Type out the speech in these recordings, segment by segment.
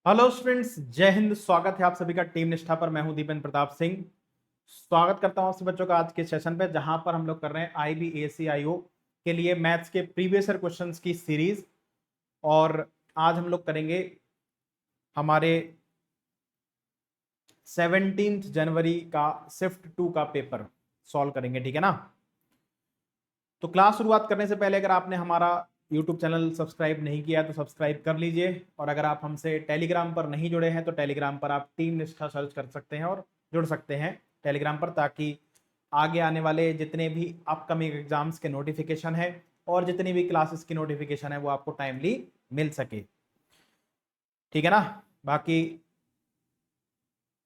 Hello students, जय हिंद। स्वागत है आप सभी का टीम निष्ठा पर। मैं हूं दीपेंद्र प्रताप सिंह। स्वागत करता हूं आप सभी बच्चों का आज के सेशन पे, जहां पर हम लोग कर रहे हैं IBACIO के लिए मैथ्स के प्रीवियस ईयर क्वेश्चंस की सीरीज। और आज हम लोग करेंगे हमारे 17 जनवरी का शिफ्ट 2 का पेपर सॉल्व करेंगे, ठीक है ना। तो क्लास शुरुआत करने से पहले अगर आपने हमारा यूट्यूब चैनल सब्सक्राइब नहीं किया है तो सब्सक्राइब कर लीजिए। और अगर आप हमसे टेलीग्राम पर नहीं जुड़े हैं तो टेलीग्राम पर आप टीम निष्ठा सर्च कर सकते हैं और जुड़ सकते हैं टेलीग्राम पर, ताकि आगे आने वाले जितने भी अपकमिंग एग्जाम्स के नोटिफिकेशन है और जितनी भी क्लासेस की नोटिफिकेशन है वो आपको टाइमली मिल सके, ठीक है ना। बाकी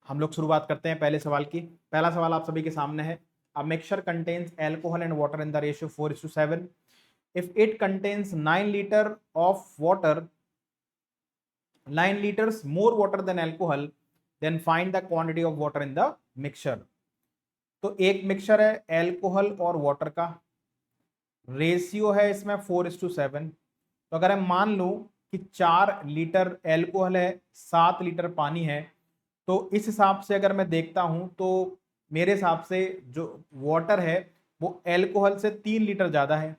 हम लोग शुरुआत करते हैं पहले सवाल की। पहला सवाल आप सभी के सामने है। A mixture contains alcohol and water in the ratio 4:7। if it contains 9 liter of water, 9 liters more water than alcohol, then find the quantity of water in the mixture। तो एक मिक्सचर है एल्कोहल और water का, ratio है इसमें 4:7। तो अगर हम मान लो कि 4 लीटर एल्कोहल है, 7 लीटर पानी है, तो इस हिसाब से अगर मैं देखता हूं तो मेरे हिसाब से जो वाटर है वो एल्कोहल से 3 लीटर ज्यादा है।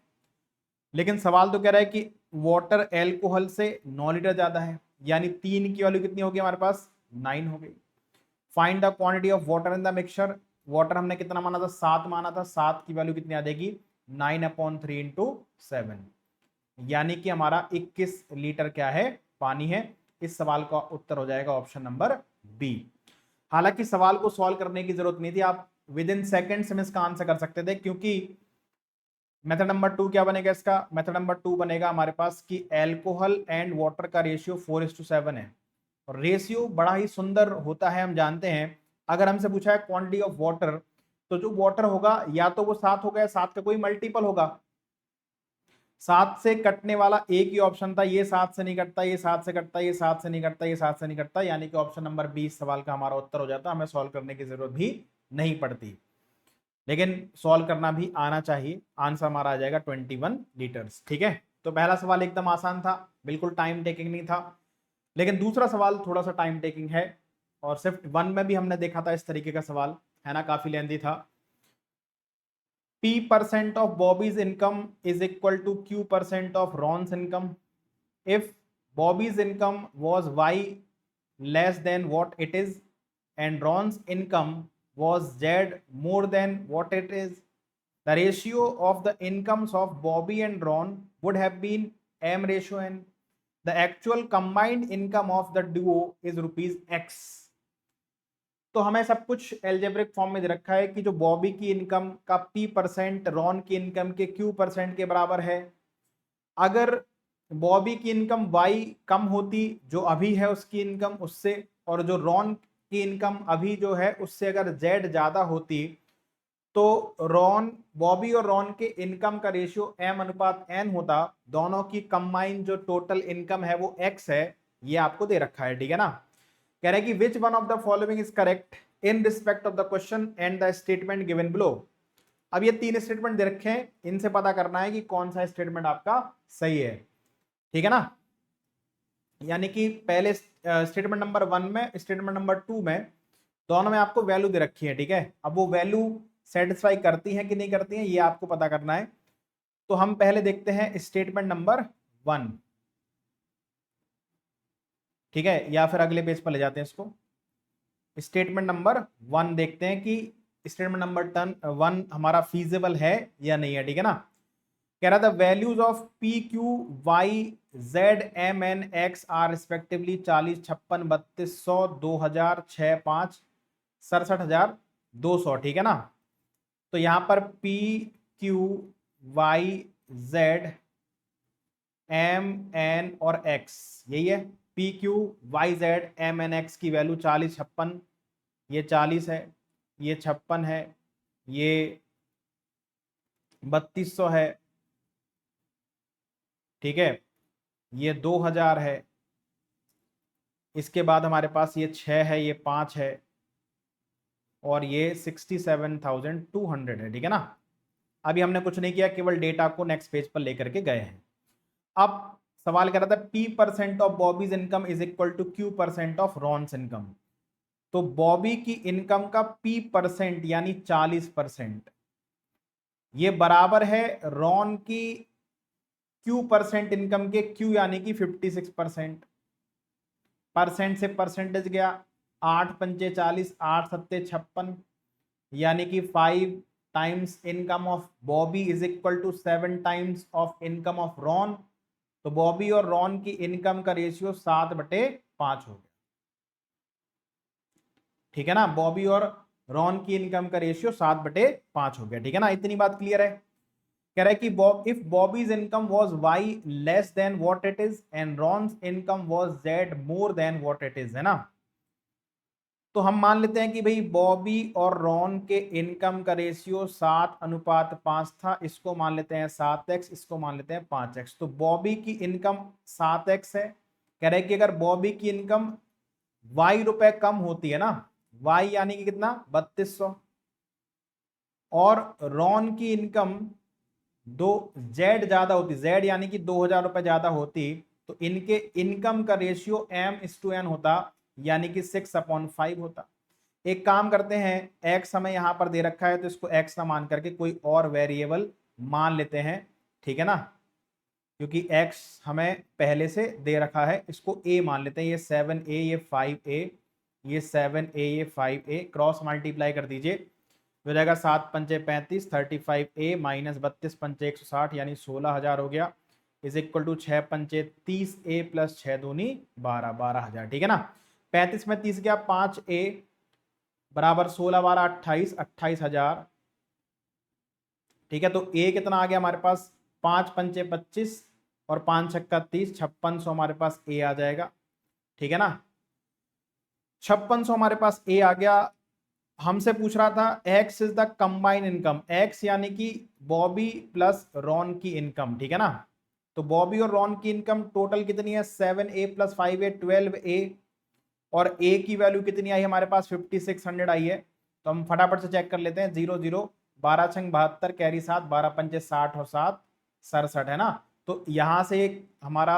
लेकिन सवाल तो कह रहा है कि वाटर एल्कोहल से 9 लीटर ज्यादा है, यानी 3 की वैल्यू कितनी होगी हमारे पास? 9 हो गई। Find the quantity of water in the mixture. Water हमने कितना माना था? 7 माना था। 7 की वैल्यू कितनी आ जाएगी? 9/3 इंटू 7, यानी कि हमारा 21 लीटर क्या है? पानी है। इस सवाल का उत्तर हो जाएगा ऑप्शन नंबर बी। हालांकि सवाल को सॉल्व करने की जरूरत नहीं थी, आप विद इन सेकेंड्स में इसका आंसर कर सकते थे, क्योंकि मेथड नंबर 2 क्या बनेगा इसका? मेथड नंबर 2 बनेगा हमारे पास कि एल्कोहल एंड वाटर का रेशियो 4:7 है। और रेशियो बड़ा ही सुंदर होता है, हम जानते हैं। अगर हमसे पूछा है क्वांटिटी ऑफ वाटर, तो जो वाटर होगा या तो वो 7 होगा या 7 का कोई मल्टीपल होगा। 7 से कटने वाला एक ही ऑप्शन था, ये 7 से नहीं कटता, ये 7 से कटता, ये 7 से नहीं कटता, ये 7 से नहीं कटता, यानी कि ऑप्शन नंबर 20 सवाल का हमारा उत्तर हो जाता। हमें सॉल्व करने की जरूरत भी नहीं पड़ती, लेकिन सॉल्व करना भी आना चाहिए। आंसर हमारा आ जाएगा 21 लीटर्स, ठीक है। तो पहला सवाल एकदम आसान था, बिल्कुल टाइम टेकिंग नहीं था। लेकिन दूसरा सवाल थोड़ा सा टाइम टेकिंग है, और शिफ्ट 1 में भी हमने देखा था इस तरीके का सवाल, है ना, काफी लेंदी था। P% of Bobby's income is equal to Q% of Ron's income if Bobby's income was Y less than what it is and Ron's income was Z more than what it is, the ratio of the incomes of Bobby and Ron would have been M/N. The actual combined income of the duo is ₹X। तो हमें सब कुछ algebraic form में दे रखा है कि जो बॉबी की इनकम का P% रॉन की इनकम के Q% के बराबर है। अगर बॉबी की इनकम Y कम होती, जो अभी है उसकी इनकम उससे, और जो रॉन की इनकम अभी जो है उससे अगर Z ज्यादा होती, तो बॉबी और रॉन के इनकम का रेशियो M/N होता। दोनों की कंबाइन जो टोटल इनकम है वो X है। ये आपको दे रखा है, ठीक है ना। कह रहे हैं कि which one of the following is correct in respect of the question and the statement given below. अब ये 3 स्टेटमेंट दे रखे हैं, इनसे पता करना है कि कौन सा स्टेटमेंट आपका सही है, ठीक है ना। यानी कि पहले स्टेटमेंट नंबर 1 में, स्टेटमेंट नंबर 2 में, दोनों में आपको वैल्यू दे रखी है, ठीक है। अब वो वैल्यू सेटिस्फाई करती हैं कि नहीं करती हैं, ये आपको पता करना है। तो हम पहले देखते हैं स्टेटमेंट नंबर 1, ठीक है, या फिर अगले पेज पर ले जाते हैं इसको। स्टेटमेंट नंबर 1 देखते हैं कि स्टेटमेंट नंबर 1 हमारा फीजिबल है या नहीं है, ठीक है ना। कह रहा था values of PQ, Y, Z, M, N, X are respectively 40, 56, 3200, 2000, 6, 5, 67,200, ठीक है ना। तो यहां पर PQ, Y, Z, M, N और X, यही है। PQ, Y, Z, M, N, X की वैल्यू 40, 56, ये 40 है, ये 56 है, ये 3200 है, ठीक है, ये 2000 है, इसके बाद हमारे पास ये 6 है, ये 5 है, और ये 67,200 है, ठीक है ना। अभी हमने कुछ नहीं किया, केवल डेटा को नेक्स्ट पेज पर लेकर के गए हैं। अब सवाल कर रहा था P% of Bobby's income is equal to Q% of Ron's income. तो बॉबी की इनकम का P% यानी 40% ये बराबर है रॉन की Q% इनकम के Q यानी कि 56%। परसेंट से परसेंटेज गया, 8 पंचे 40, 8 सत्ते 56, यानी कि 5 times income of Bobby is equal to 7 times of income of Ron. तो बॉबी और रॉन की इनकम का रेशियो 7/5 हो गया। ठीक है ना, बॉबी और रॉन की इनकम का रेशियो 7/5 हो गया। ठीक है ना, इतनी बात क्लियर है। कह रहा है कि if Bobby's income was Y less than what it is and Ron's income was Z more than what it is, है ना। तो हम मान लेते हैं कि भाई बॉबी और रॉन के इनकम का रेशियो 7:5 था। इसको मान लेते हैं 7x, इसको मान लेते हैं 5x। तो बॉबी की इनकम 7x है। कह रहे हैं कि अगर बॉबी की इनकम y रुपए कम होती है ना, y यानी कि कितना 3200, और रॉन की इनकम जेड ज्यादा होती, जेड यानी कि 2000 रुपए ज्यादा होती, तो इनके इनकम का रेशियो m/n होता, यानी कि 6/5 होता। एक काम करते हैं, x हमें यहां पर दे रखा है तो इसको x ना मान करके कोई और वेरिएबल मान लेते हैं। ठीक है ना, क्योंकि x हमें पहले से दे रखा है, इसको a मान लेते हैं। ये 7a, ये 5a, ये 7a, ये 5a, क्रॉस मल्टीप्लाई कर दीजिए, हो जाएगा 7 पंचे 35, 35a माइनस 32 पंचे 160 यानी 16,000 हो गया, इज इक्वल टू 6 पंचे 30a प्लस 6 दूनी 12, 12,000। ठीक है ना, 35 में 30 गया, 5a बराबर 16 12 28, 28,000। ठीक है, तो a कितना आ गया हमारे पास, 5 पंचे 25 और 5 छक्का 30, 5600 हमारे पास a आ जाएगा। ठीक है ना, 5600 हमारे पास a आ गया। हमसे पूछ रहा था x is the combine income, x यानी कि बॉबी प्लस रॉन की इनकम। ठीक है ना, तो बॉबी और रॉन की इनकम टोटल कितनी है, 7a प्लस 5a 12a, और a की वैल्यू कितनी आई हमारे पास 5600 आई है। तो हम फटाफट से चेक कर लेते हैं, 0 0 12 छंग 72, कैरी 7, 12 पंचे 60 और 7 67, है ना। तो यहां से हमारा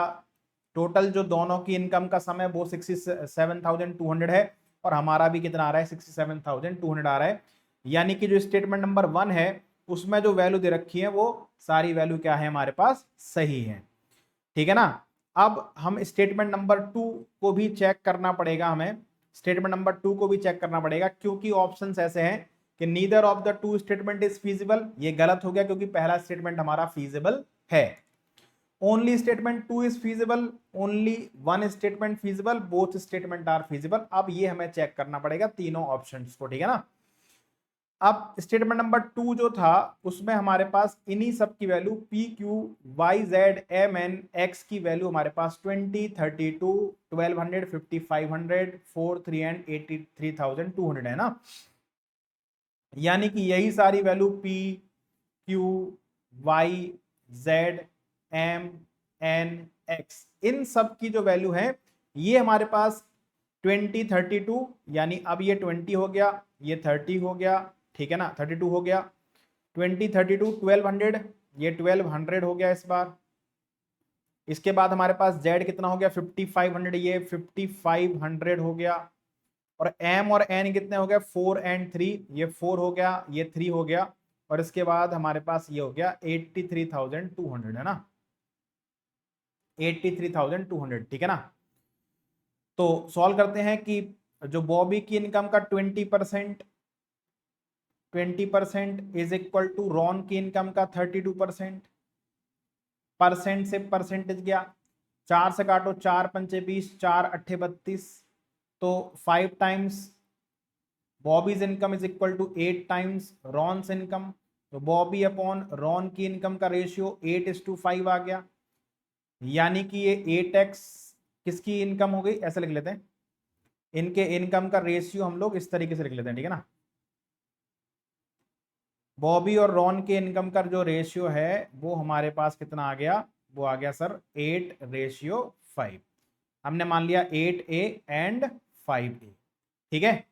टोटल जो दोनों की इनकम का सम है वो 67,200 है, और हमारा भी कितना आ रहा है 67,200 आ रहा है। यानी कि जो स्टेटमेंट नंबर 1 है उसमें जो वैल्यू दे रखी है वो सारी वैल्यू क्या है हमारे पास, सही है। ठीक है ना, अब हम स्टेटमेंट नंबर 2 को भी चेक करना पड़ेगा, हमें स्टेटमेंट नंबर 2 को भी चेक करना पड़ेगा, क्योंकि ऑप्शंस ऐसे हैं कि neither of the two statement is feasible. ये गलत हो गया क्योंकि पहला स्टेटमेंट हमारा फीजिबल है। Only statement 2 is feasible, only 1 statement feasible, both statement are feasible. अब ये हमें चेक करना पड़ेगा तीनों ऑप्शंस को। ठीक है ना, अब स्टेटमेंट नंबर 2 जो था उसमें हमारे पास इन्हीं सब की value P Q Y Z M N X की वैल्यू हमारे पास 20, 32, 1200, 5500, 43 एंड 83,200 है ना। यानी कि यही सारी value P Q Y Z M N X, इन सब की जो वैल्यू है ये हमारे पास 20, 32, यानी अब ये 20 हो गया, ये 30 हो गया। ठीक है ना, 32 हो गया, 20, 32, 1200, ये 1200 हो गया इस बार। इसके बाद हमारे पास z कितना हो गया 5500, ये 5500 हो गया। और m और n कितने हो गए 4 एंड 3, ये 4 हो गया, ये 3 हो गया। और इसके बाद हमारे पास ये हो गया 83,200, है ना, 83,200। ठीक है ना, तो सॉल्व करते हैं कि जो बॉबी की इनकम का 20% इज इक्वल टू रॉन की इनकम का 32%। परसेंट से परसेंटेज गया, 4 से काटो, 4 पंचे 20, 4 अट्ठे 32, तो 5 times Bobby's income is equal to 8 times Ron's income. तो बॉबी अपॉन रॉन की इनकम का रेशियो 8:5 आ गया, यानी कि ये 8x किसकी इनकम हो गई, ऐसे लिख लेते हैं, इनके इनकम का रेशियो हम लोग इस तरीके से लिख लेते हैं। ठीक है ना, बॉबी और रॉन के इनकम का जो रेशियो है वो हमारे पास कितना आ गया, वो आ गया सर 8:5। हमने मान लिया 8a एंड 5a। ठीक है,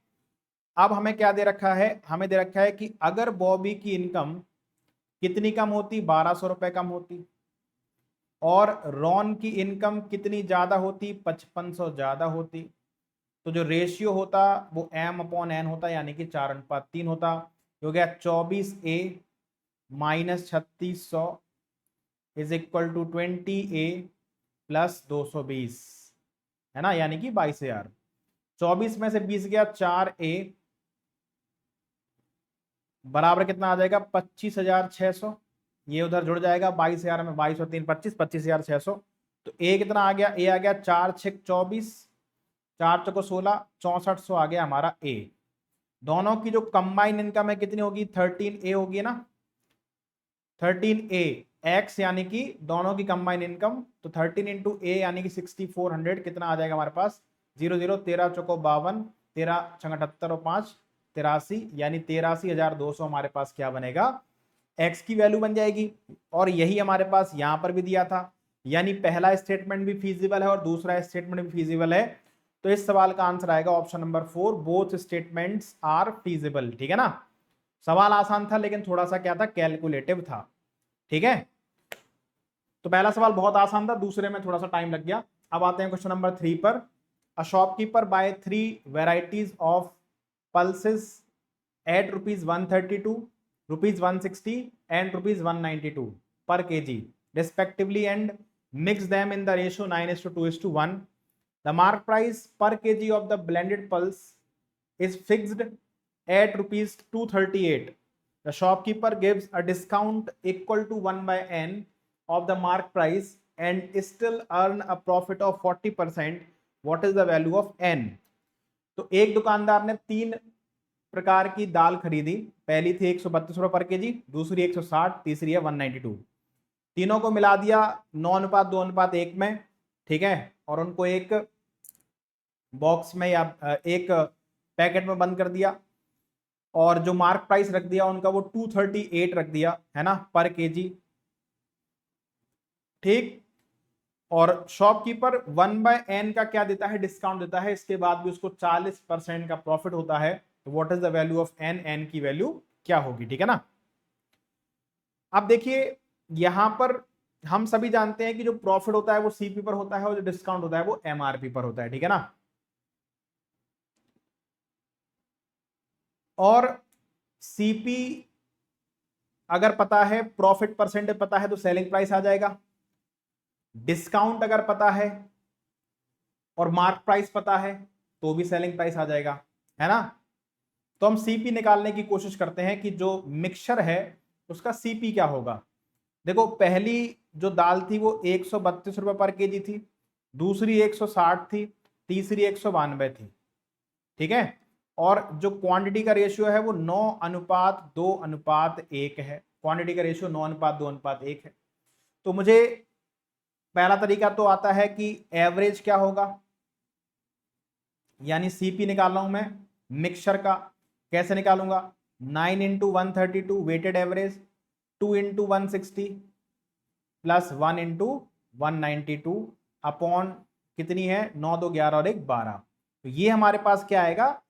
अब हमें क्या दे रखा है, हमें दे रखा है कि अगर बॉबी की इनकम कितनी कम होती, 1200 रुपए कम होती, और रॉन की इनकम कितनी ज्यादा होती, 5500 ज्यादा होती, तो जो रेशियो होता वो m/n होता, यानी कि 4:3 होता। हो गया 24A minus 3600 is equal to 20A plus 220, है ना, यानी कि 22,000। 24 में से 20 गया, 4A बराबर कितना आ जाएगा, 25,600। ये उधर जुड़ जाएगा, 22,000 में 22 और 3 25, 25,600। तो ए कितना आ गया, ए आ गया 4 6 24, 4 चौको 16, 6400 आ गया हमारा ए। दोनों की जो कंबाइन इनकम है कितनी होगी, 13A होगी ना, 13A एक्स यानी कि दोनों की कंबाइन इनकम, तो 13 इंटू ए यानी कि 6400 कितना आ जाएगा हमारे पास, 00 13 चौको 52, 13 78 और 5 83, यानी 83,200 हमारे पास क्या बनेगा, एक्स की वैल्यू बन जाएगी। और यही हमारे पास यहां पर भी दिया था, यानी पहला स्टेटमेंट भी फीजिबल है और दूसरा स्टेटमेंट भी फीजिबल है। तो इस सवाल का आंसर आएगा option number 4, both statements are feasible. ठीक है ना, सवाल आसान था लेकिन थोड़ा सा क्या था, कैलकुलेटिव था। ठीक है, तो पहला सवाल बहुत आसान था, दूसरे में थोड़ा सा टाइम लग गया। अब आते हैं क्वेश्चन नंबर 3 पर। A shopkeeper buy 3 varieties of pulses at ₹132, ₹160 and ₹192 per kg respectively and mix them in the ratio 9:2:1. The mark price per kg of the blended pulse is fixed at ₹238. The shopkeeper gives a discount equal to 1/n of the mark price and still earn a profit of 40%. What is the value of n? तो एक दुकानदार ने 3 प्रकार की दाल खरीदी। पहली थी 132 रुपए पर केजी, दूसरी 160, तीसरी है 192। तीनों को मिला दिया 9:2:1 में, ठीक है, और उनको एक बॉक्स में या एक पैकेट में बंद कर दिया, और जो मार्क प्राइस रख दिया उनका वो 238 रख दिया, है ना, पर केजी। ठीक, और शॉपकीपर 1/n का क्या देता है, डिस्काउंट देता है, इसके बाद भी उसको 40% का प्रॉफिट होता है। तो what is the value of n, n की वैल्यू क्या होगी, ठीक है ना। अब देखिए यहां पर हम सभी जानते हैं कि जो प्रॉफिट होता है वो सीपी पर होता है और जो डिस्काउंट होता है वो एमआरपी पर होता है, ठीक है ना। और सीपी अगर पता है, प्रॉफिट परसेंटेज पता है, तो सेलिंग प्राइस आ जाएगा। डिस्काउंट अगर पता है और मार्क प्राइस पता है तो भी सेलिंग प्राइस आ जाएगा, है ना। तो हम सीपी निकालने की कोशिश करते हैं कि जो मिक्सचर है उसका सीपी क्या होगा। देखो पहली जो दाल थी वो 132 रुपए पर केजी थी, दूसरी 160 थी, तीसरी 192 थी, ठीक है। और जो क्वांटिटी का रेशियो है वो 9:2:1 है। क्वांटिटी का रेशियो 9:2:1 है। तो मुझे पहला तरीका तो आता है कि एवरेज क्या होगा, यानी सीपी निकाल रहा हूं मैं मिक्सचर का। कैसे निकालूंगा, 9 into 132 weighted average, 2 into 160 plus 1 into 192 upon कितनी है, 9 2 11 और 1 12। तो ये हमारे पास क्या आएगा,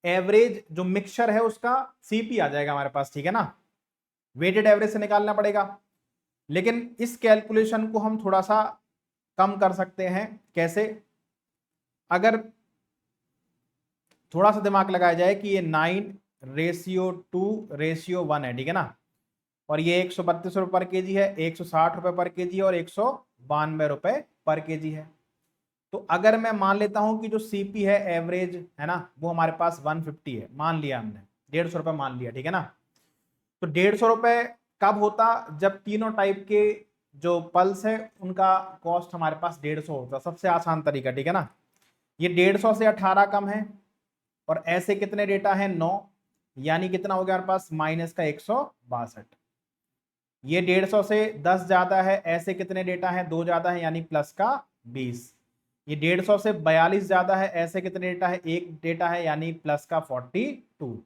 एवरेज जो मिक्सचर है उसका सीपी आ जाएगा हमारे पास, ठीक है ना। वेटेड एवरेज से निकालना पड़ेगा, लेकिन इस कैलकुलेशन को हम थोड़ा सा कम कर सकते हैं। कैसे, अगर थोड़ा सा दिमाग लगाया जाए कि ये 9:2:1 है, ठीक है ना, और ये 132 रुपए पर केजी है, 160 रुपए पर केजी और 192 रुपए पर केजी है। तो अगर मैं मान लेता हूं कि जो सीपी है एवरेज है ना वो हमारे पास 150 है, मान लिया हमने 150 रुपए मान लिया, ठीक है ना। तो 150 रुपए कब होता, जब तीनों टाइप के जो पल्स है उनका कॉस्ट हमारे पास 150 होता। सबसे आसान तरीका, ठीक है ना। ये 150 से 18 कम है और ऐसे कितने डेटा है 9, यानी कितना हो गया हमारे पास माइनस का 162। ये 150 से 10 ज्यादा है, ऐसे कितने डेटा है 2 ज्यादा है, यानी प्लस का 20। ये 150 से 42 ज्यादा है, ऐसे कितने डेटा है, एक डेटा है, यानी प्लस का 42।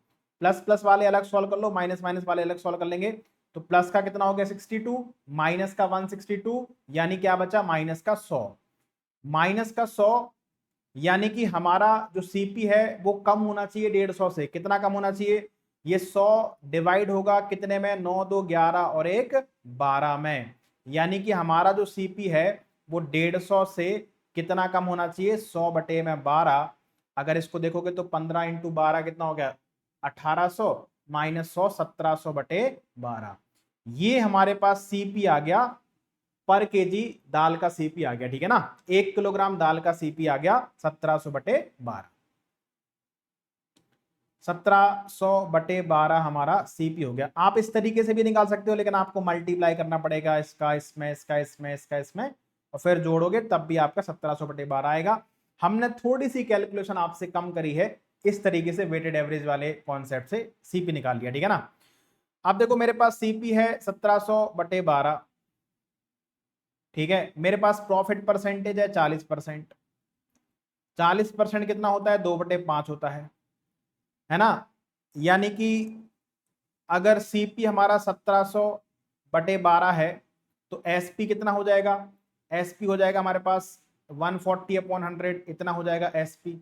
प्लस प्लस वाले अलग सॉल्व कर लो, माइनस माइनस वाले अलग सॉल्व कर लेंगे। तो प्लस का कितना हो गया 62, माइनस का 162, यानी क्या बचा माइनस का 100। माइनस का 100 यानी कि हमारा जो सीपी है वो कम होना चाहिए 150 से। कितना कम होना चाहिए, ये 100 डिवाइड होगा कितने में, 9 2 11 और 1 12 में, यानी कि हमारा जो सीपी है वो 150 से कितना कम होना चाहिए, 100 बटे में 12। अगर इसको देखोगे तो 15 इंटू 12 कितना हो गया, 1800 माइनस 100, 1700 बटे 12। ये हमारे पास सीपी आ गया, पर केजी दाल का सीपी आ गया, ठीक है ना। 1 किलोग्राम दाल का सीपी आ गया 1700 बटे 12। 1700 बटे 12 हमारा सीपी हो गया। आप इस तरीके से भी निकाल सकते हो, लेकिन आपको मल्टीप्लाई करना पड़ेगा, इसका इसमें, इसका इसमें, इसका इसमें, और फिर जोड़ोगे तब भी आपका 1700 बटे 12 आएगा। हमने थोड़ी सी कैलकुलेशन आपसे कम करी है, इस तरीके से वेटेड एवरेज वाले कॉन्सेप्ट से सीपी निकाल लिया, ठीक है ना। अब देखो मेरे पास सीपी है 1700 बटे 12, ठीक है। मेरे पास प्रॉफिट परसेंटेज है 40%। 40% कितना होता है, 2/5 होता है ना। यानी कि अगर सीपी हमारा 1700 बटे 12 है तो एसपी कितना हो जाएगा, एसपी हो जाएगा हमारे पास 140/100, इतना हो जाएगा एसपी।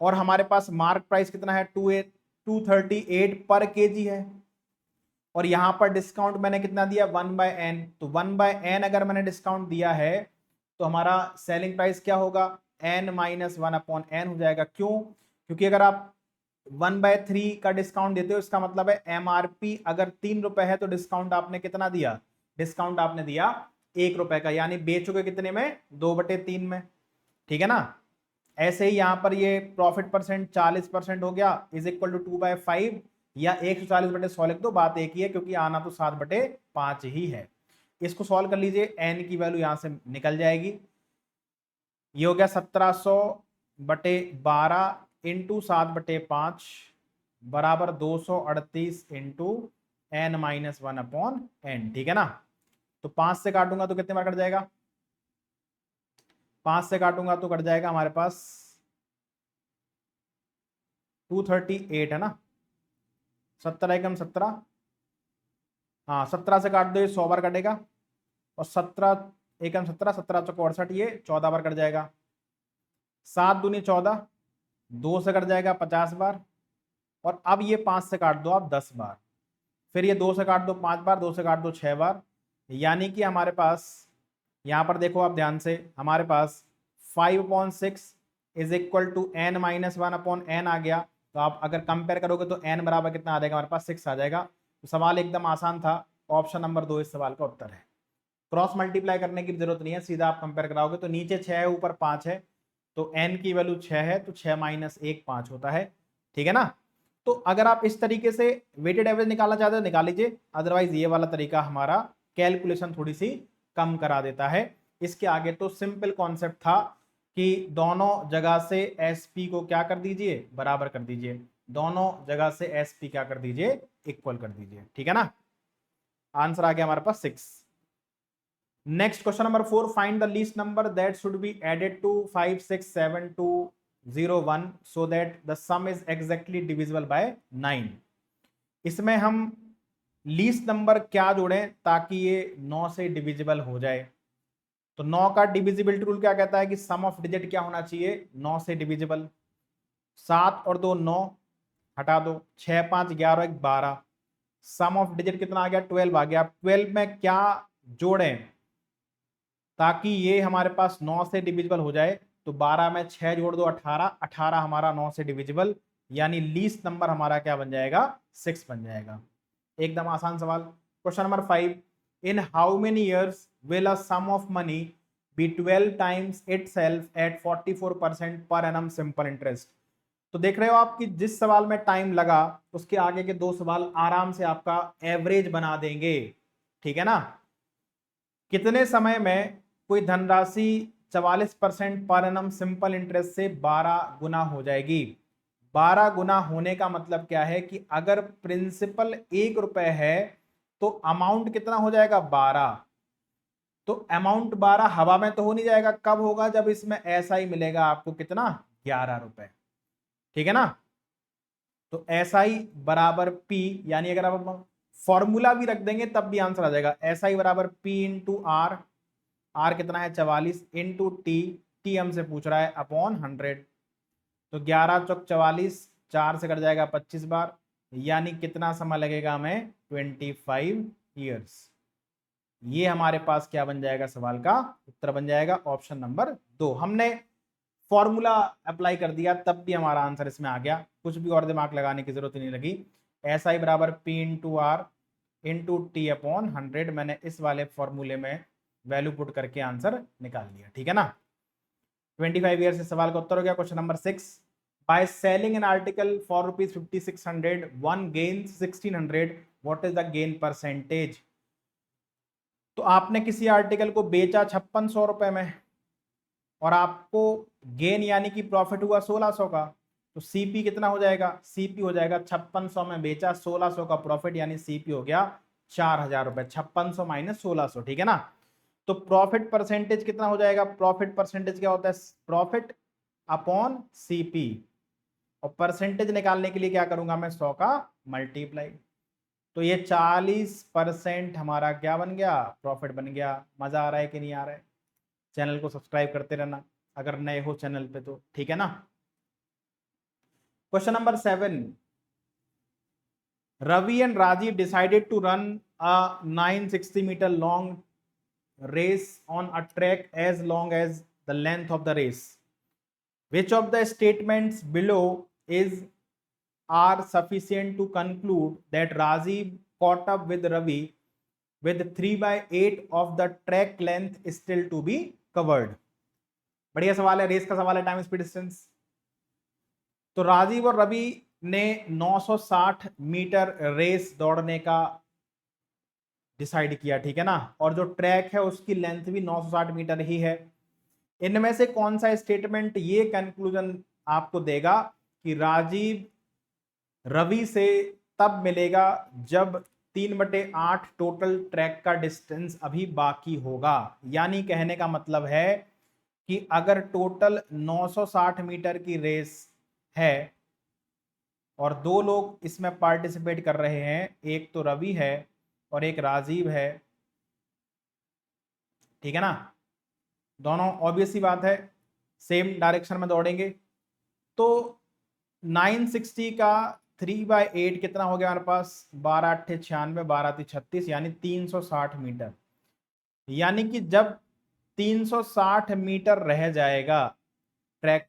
और हमारे पास मार्क प्राइस कितना है, 238 पर केजी है। और यहां पर डिस्काउंट मैंने कितना दिया, 1/n। तो 1/n अगर मैंने डिस्काउंट दिया है तो हमारा सेलिंग प्राइस क्या होगा, n-1/n हो जाएगा। क्यों, क्योंकि अगर आप 1/3 का डिस्काउंट देते हो, इसका मतलब है एमआरपी अगर 3 रुपए है तो डिस्काउंट आपने कितना दिया, डिस्काउंट आपने दिया 1 रुपए का, यानी बेचोगे कितने में, 2/3 में, ठीक है ना। ऐसे ही यहां पर ये प्रॉफिट परसेंट 40% हो गया, इज इक्वल टू 2/5 या 140/100 लिख दो, बात एक ही है, क्योंकि आना तो 7/5 ही है। इसको सॉल्व कर लीजिए, एन की वैल्यू यहां से निकल जाएगी। ये हो गया 1700 बटे 12 इंटू 7/5 बराबर 238 इंटू n-1/n, ठीक है ना। तो 5 से काटूंगा तो कितने बार कट जाएगा, 5 से काटूंगा तो कट जाएगा हमारे पास 238, है ना। 17 एकम 17, हाँ 17 से काट दो, ये 100 बार कटेगा। और 17 एकम 17, 17 चौक 68, ये 14 बार कट जाएगा। 7 दूनी 14, 2 से कट जाएगा 50 बार। और अब ये 5 से काट दो आप 10 बार, फिर ये 2 से काट दो 5 बार, 2 से काट दो 6 बार। यानी कि हमारे पास यहां पर देखो आप ध्यान से, हमारे पास 5/6 इज इक्वल टू n-1/n आ गया। तो आप अगर कंपेयर करोगे तो n बराबर कितना आ जाएगा, हमारे पास 6 आ जाएगा। तो सवाल एकदम आसान था, ऑप्शन नंबर 2 इस सवाल का उत्तर है। क्रॉस मल्टीप्लाई करने की जरूरत नहीं है, सीधा आप कंपेयर कराओगे तो नीचे 6 है ऊपर 5 है, तो n की वैल्यू 6 है, तो 6 - 1 5 होता है, ठीक है ना। तो अगर आप इस तरीके से वेटेड एवरेज निकालना चाहते हो निकाल लीजिए, अदरवाइज ये वाला तरीका हमारा कैलकुलेशन थोड़ी सी कम करा देता है। इसके आगे तो सिंपल कॉन्सेप्ट था कि दोनों जगह से एसपी को क्या कर दीजिए, बराबर कर दीजिए, दोनों जगह से एसपी क्या कर दीजिए, इक्वल कर दीजिए, ठीक है ना। आंसर आ गया हमारे पास 6। Next question number 4, find the least number that should be added to 56720 so that the sum is exactly divisible by 9। इसमें हम लीस्ट नंबर क्या जोड़ें ताकि ये 9 से डिविजिबल हो जाए। तो 9 का डिविजिबिलिटी रूल क्या कहता है कि सम ऑफ डिजिट क्या होना चाहिए, 9 से डिविजिबल। 7 और 2 9, हटा दो, 6 5 11 1 12, सम ऑफ डिजिट कितना आ गया, 12 आ गया। 12 में क्या जोड़ें ताकि ये हमारे पास 9 से डिविजिबल हो जाए, तो 12 में 6 जोड़ दो 18, 18 हमारा 9 से डिविजिबल, यानी लीस्ट नंबर हमारा क्या बन जाएगा, 6 बन जाएगा। एकदम आसान सवाल। Question number 5, in how many years will a sum of money be 12 times itself at 44% per annum simple interest. तो देख रहे हो आप कि जिस सवाल में टाइम लगा उसके आगे के 2 सवाल आराम से आपका एवरेज बना देंगे, ठीक है ना। कितने समय में कोई धनराशि 44% पर एनम सिंपल इंटरेस्ट से 12 गुना हो जाएगी। 12 गुना होने का मतलब क्या है कि अगर प्रिंसिपल 1 रुपए है तो अमाउंट कितना हो जाएगा, 12। तो अमाउंट 12 हवा में तो हो नहीं जाएगा, कब होगा, जब इसमें ऐसा ही मिलेगा आपको कितना, 11 रुपए, ठीक है ना। तो ऐसा ही बराबर पी, यानी अगर आप फॉर्मूला भी रख देंगे तब भी आंसर आ जाएगा। ऐसा ही बराबर पी इंटू आर, आर कितना है 44, इंटू टी, टी हमसे पूछ रहा है अपॉन 100। तो 11 चौक 44, 4 से कट जाएगा 25 बार, यानी कितना समय लगेगा हमें, 25 ईयर्स। ये हमारे पास क्या बन जाएगा, सवाल का उत्तर बन जाएगा ऑप्शन नंबर 2। हमने फॉर्मूला अप्लाई कर दिया तब भी हमारा आंसर इसमें आ गया, कुछ भी और दिमाग लगाने की जरूरत नहीं लगी। SI बराबर P into R into T upon 100, मैंने इस वाले फॉर्मूले में वैल्यू पुट करके आंसर निकाल लिया, ठीक है ना। 25 ईयर से सवाल का उत्तर हो गया। Question number 6, by selling an article for ₹5600 one gains 1600, what is the gain percentage. तो आपने किसी आर्टिकल को बेचा 5600 रुपए में और आपको गेन यानी कि प्रॉफिट हुआ 1600 का, तो सीपी कितना हो जाएगा, सीपी हो जाएगा 5600 में बेचा, 1600 का प्रॉफिट, यानी सीपी हो गया 4000 रुपए। 5600 माइनस 1600, ठीक है ना। तो प्रॉफिट परसेंटेज कितना हो जाएगा, प्रॉफिट परसेंटेज क्या होता है, प्रॉफिट अपॉन सीपी, और परसेंटेज निकालने के लिए क्या करूंगा मैं, 100 का मल्टीप्लाई। तो ये 40% हमारा क्या बन गया, प्रॉफिट बन गया। मजा आ रहा है कि नहीं आ रहा है। चैनल को सब्सक्राइब करते रहना अगर नए हो चैनल पे तो, ठीक है ना। Question number 7, Ravi and Rajiv decided to run a 960 metre long race on a track as long as the length of the race. Which of the statements below are sufficient to conclude that Rajiv caught up with Ravi with 3/8 of the track length still to be covered? बढ़िया सवाल है, race का सवाल है, time speed distance. तो राजीव और रवि ने 960 metre race दौड़ने का डिसाइड किया, ठीक है ना, और जो ट्रैक है उसकी लेंथ भी 960 मीटर ही है। इनमें से कौन सा स्टेटमेंट ये कंक्लूजन आपको देगा कि राजीव रवि से तब मिलेगा जब 3/8 टोटल ट्रैक का डिस्टेंस अभी बाकी होगा। यानी कहने का मतलब है कि अगर टोटल 960 मीटर की रेस है और दो लोग इसमें पार्टिसिपेट कर रहे हैं, एक तो रवि है और एक राजीव है, ठीक है ना, दोनों ऑब्वियस सी बात है सेम डायरेक्शन में दौड़ेंगे। तो 960 का 3/8 कितना हो गया हमारे पास, 12 8 96, 12 36, यानी 360 मीटर। यानी कि जब 360 मीटर रह जाएगा ट्रैक,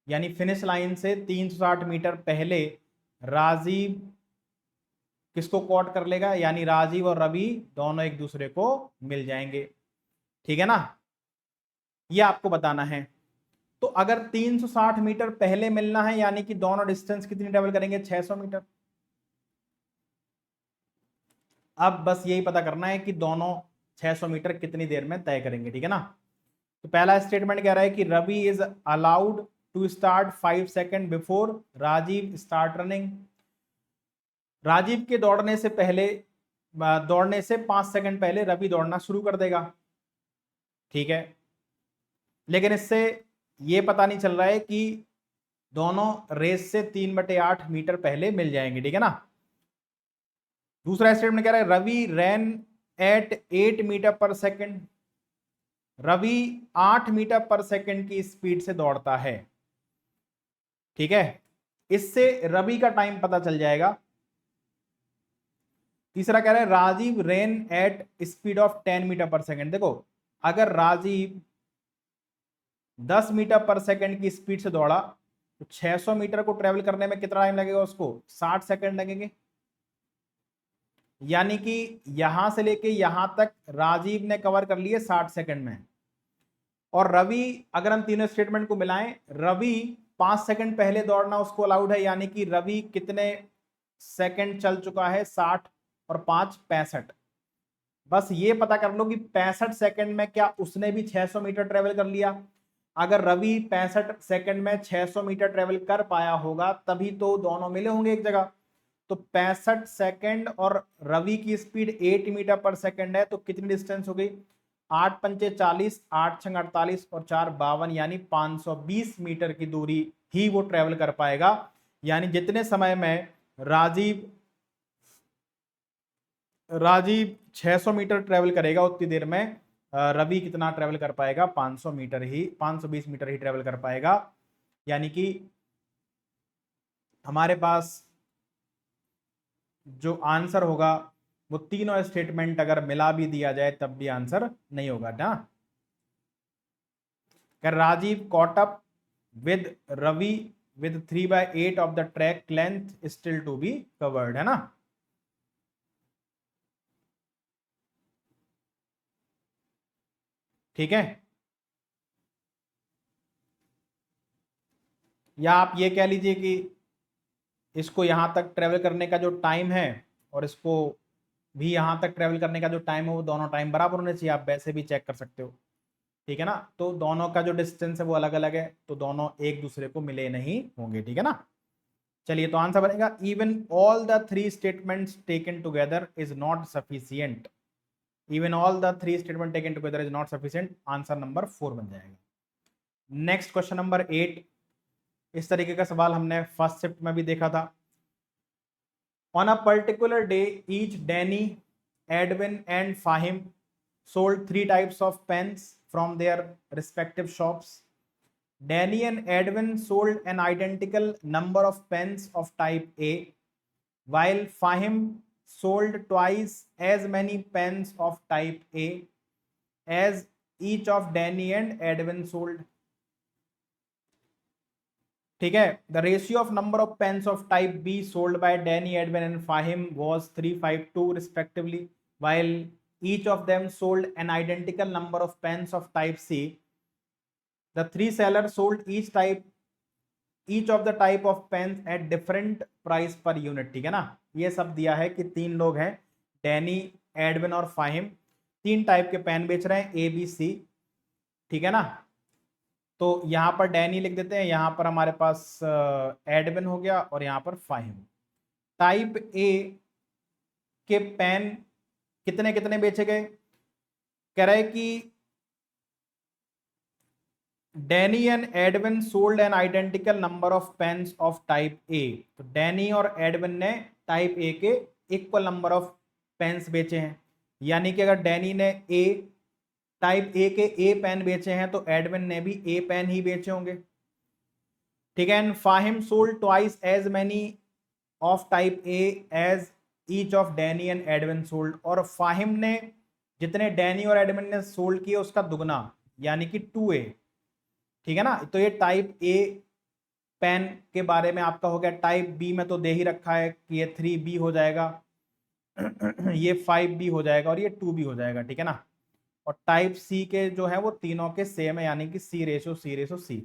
यानी फिनिश लाइन से 360 मीटर पहले राजीव किसको कॉट कर लेगा, यानी राजीव और रवि दोनों एक दूसरे को मिल जाएंगे, ठीक है ना। ये आपको बताना है। तो अगर 360 मीटर पहले मिलना है, यानी कि दोनों डिस्टेंस कितनी ट्रेवल करेंगे, 600 मीटर। अब बस यही पता करना है कि दोनों 600 मीटर कितनी देर में तय करेंगे, ठीक है ना। तो पहला स्टेटमेंट कह रहा है कि Ravi is allowed to start 5 second before Rajiv start running. Rajiv के दौड़ने से पहले, दौड़ने से 5 सेकंड पहले रवि दौड़ना शुरू कर देगा, ठीक है। लेकिन इससे ये पता नहीं चल रहा है कि दोनों रेस से 3/8 मीटर पहले मिल जाएंगे, ठीक है ना। दूसरा स्टेटमेंट कह रहा है रवि रैन eight 8 metre per second. Ravi 8 metre per second की स्पीड से दौड़ता है, ठीक है। इससे रवि का टाइम पता चल जाएगा। तीसरा कह रहा है Rajiv ran at speed of 10 metre per second. देखो अगर राजीव 10 मीटर पर सेकेंड की स्पीड से दौड़ा तो 600 मीटर को ट्रेवल करने में कितना टाइम लगेगा, उसको 60 सेकेंड लगेंगे। यानी कि यहां से लेके यहां तक राजीव ने कवर कर लिए 60 सेकंड में, और रवि, अगर हम तीनों स्टेटमेंट को मिलाएं, रवि 5 सेकंड पहले दौड़ना उसको अलाउड है। यानी कि रवि कितने सेकंड चल चुका है, 60 और 5 65। बस ये पता कर लो कि 65 सेकंड में क्या उसने भी 600 मीटर ट्रेवल कर लिया। अगर रवि 65 सेकंड में 600 मीटर ट्रेवल कर पाया होगा तभी तो दोनों मिले होंगे एक जगह। तो 65 सेकंड और रवि की स्पीड 8 मीटर पर सेकंड है, तो कितनी डिस्टेंस हो गई, 8 पंचे 40, 8 छंग 48 और 4 52, यानी 520 मीटर की दूरी ही वो ट्रेवल कर पाएगा। यानी जितने समय में राजीव 600 मीटर ट्रेवल करेगा उतनी देर में रवि कितना ट्रेवल कर पाएगा, 500 मीटर ही, 520 मीटर ही ट्रेवल कर पाएगा। यानी कि हमारे पास जो आंसर होगा वो तीनों स्टेटमेंट अगर मिला भी दिया जाए तब भी आंसर नहीं होगा ना। Rajiv caught up with Ravi with 3/8 of the track length still to be covered, है ना। ठीक है, या आप ये कह लीजिए कि इसको यहां तक ट्रेवल करने का जो टाइम है और इसको भी यहां तक ट्रेवल करने का जो टाइम है वो दोनों टाइम बराबर होने चाहिए, आप वैसे भी चेक कर सकते हो। ठीक है ना, तो दोनों का जो डिस्टेंस है वो अलग अलग है, तो दोनों एक दूसरे को मिले नहीं होंगे। ठीक है ना, चलिए तो आंसर बनेगा even all the three statements taken together is not sufficient. Even all the three statement taken together is not sufficient, answer number 4 बन जाएगा। नेक्स्ट क्वेश्चन नंबर 8, इस तरीके का सवाल हमने फर्स्ट शिफ्ट में भी देखा था। On a particular day each Danny, Edwin and Fahim sold 3 types of pens from their respective shops. Danny and Edwin sold an identical number of pens of type A, while Fahim sold twice as many pens of type A as each of Danny and Edwin sold. ठीक है, the ratio of number of pens of type B sold by Danny, Edwin and Fahim was 352 respectively, while each of them sold an identical number of pens of type C. The three sellers sold each of the type of pens at different price per unit। ठीक है ना, ये सब दिया है कि 3 लोग हैं, डैनी, एडविन और फाहिम, 3 टाइप के पेन बेच रहे हैं ए बी सी। ठीक है ना, तो यहां पर डैनी लिख देते हैं, यहां पर हमारे पास एडविन हो गया और यहां पर फाहिम। टाइप ए के पेन कितने कितने बेचे गए, कह रहा है कि Danny and Edwin sold N identical number of pains of type ए। तो डैनी और एडविन ने टाइप ए के इक्वल नंबर ऑफ पेन्स बेचे हैं, यानी कि अगर डैनी ने ए टाइप ए के ए पेन बेचे हैं तो एडविन ने भी ए पेन ही बेचे होंगे। ठीक है, and Fahim sold twice as many of type A as each of Danny and Edwin sold. और फाहिम ने जितने डैनी और एडविन ने सोल्ड किए उसका दुगना, यानी कि 2A। ठीक है ना, तो ये टाइप ए पेन के बारे में आपका हो गया। टाइप बी में तो दे ही रखा है कि ये 3B हो जाएगा, ये 5B हो जाएगा और ये 2B हो जाएगा। ठीक है ना, और टाइप सी के जो है वो तीनों के सेम है, यानी कि C/C।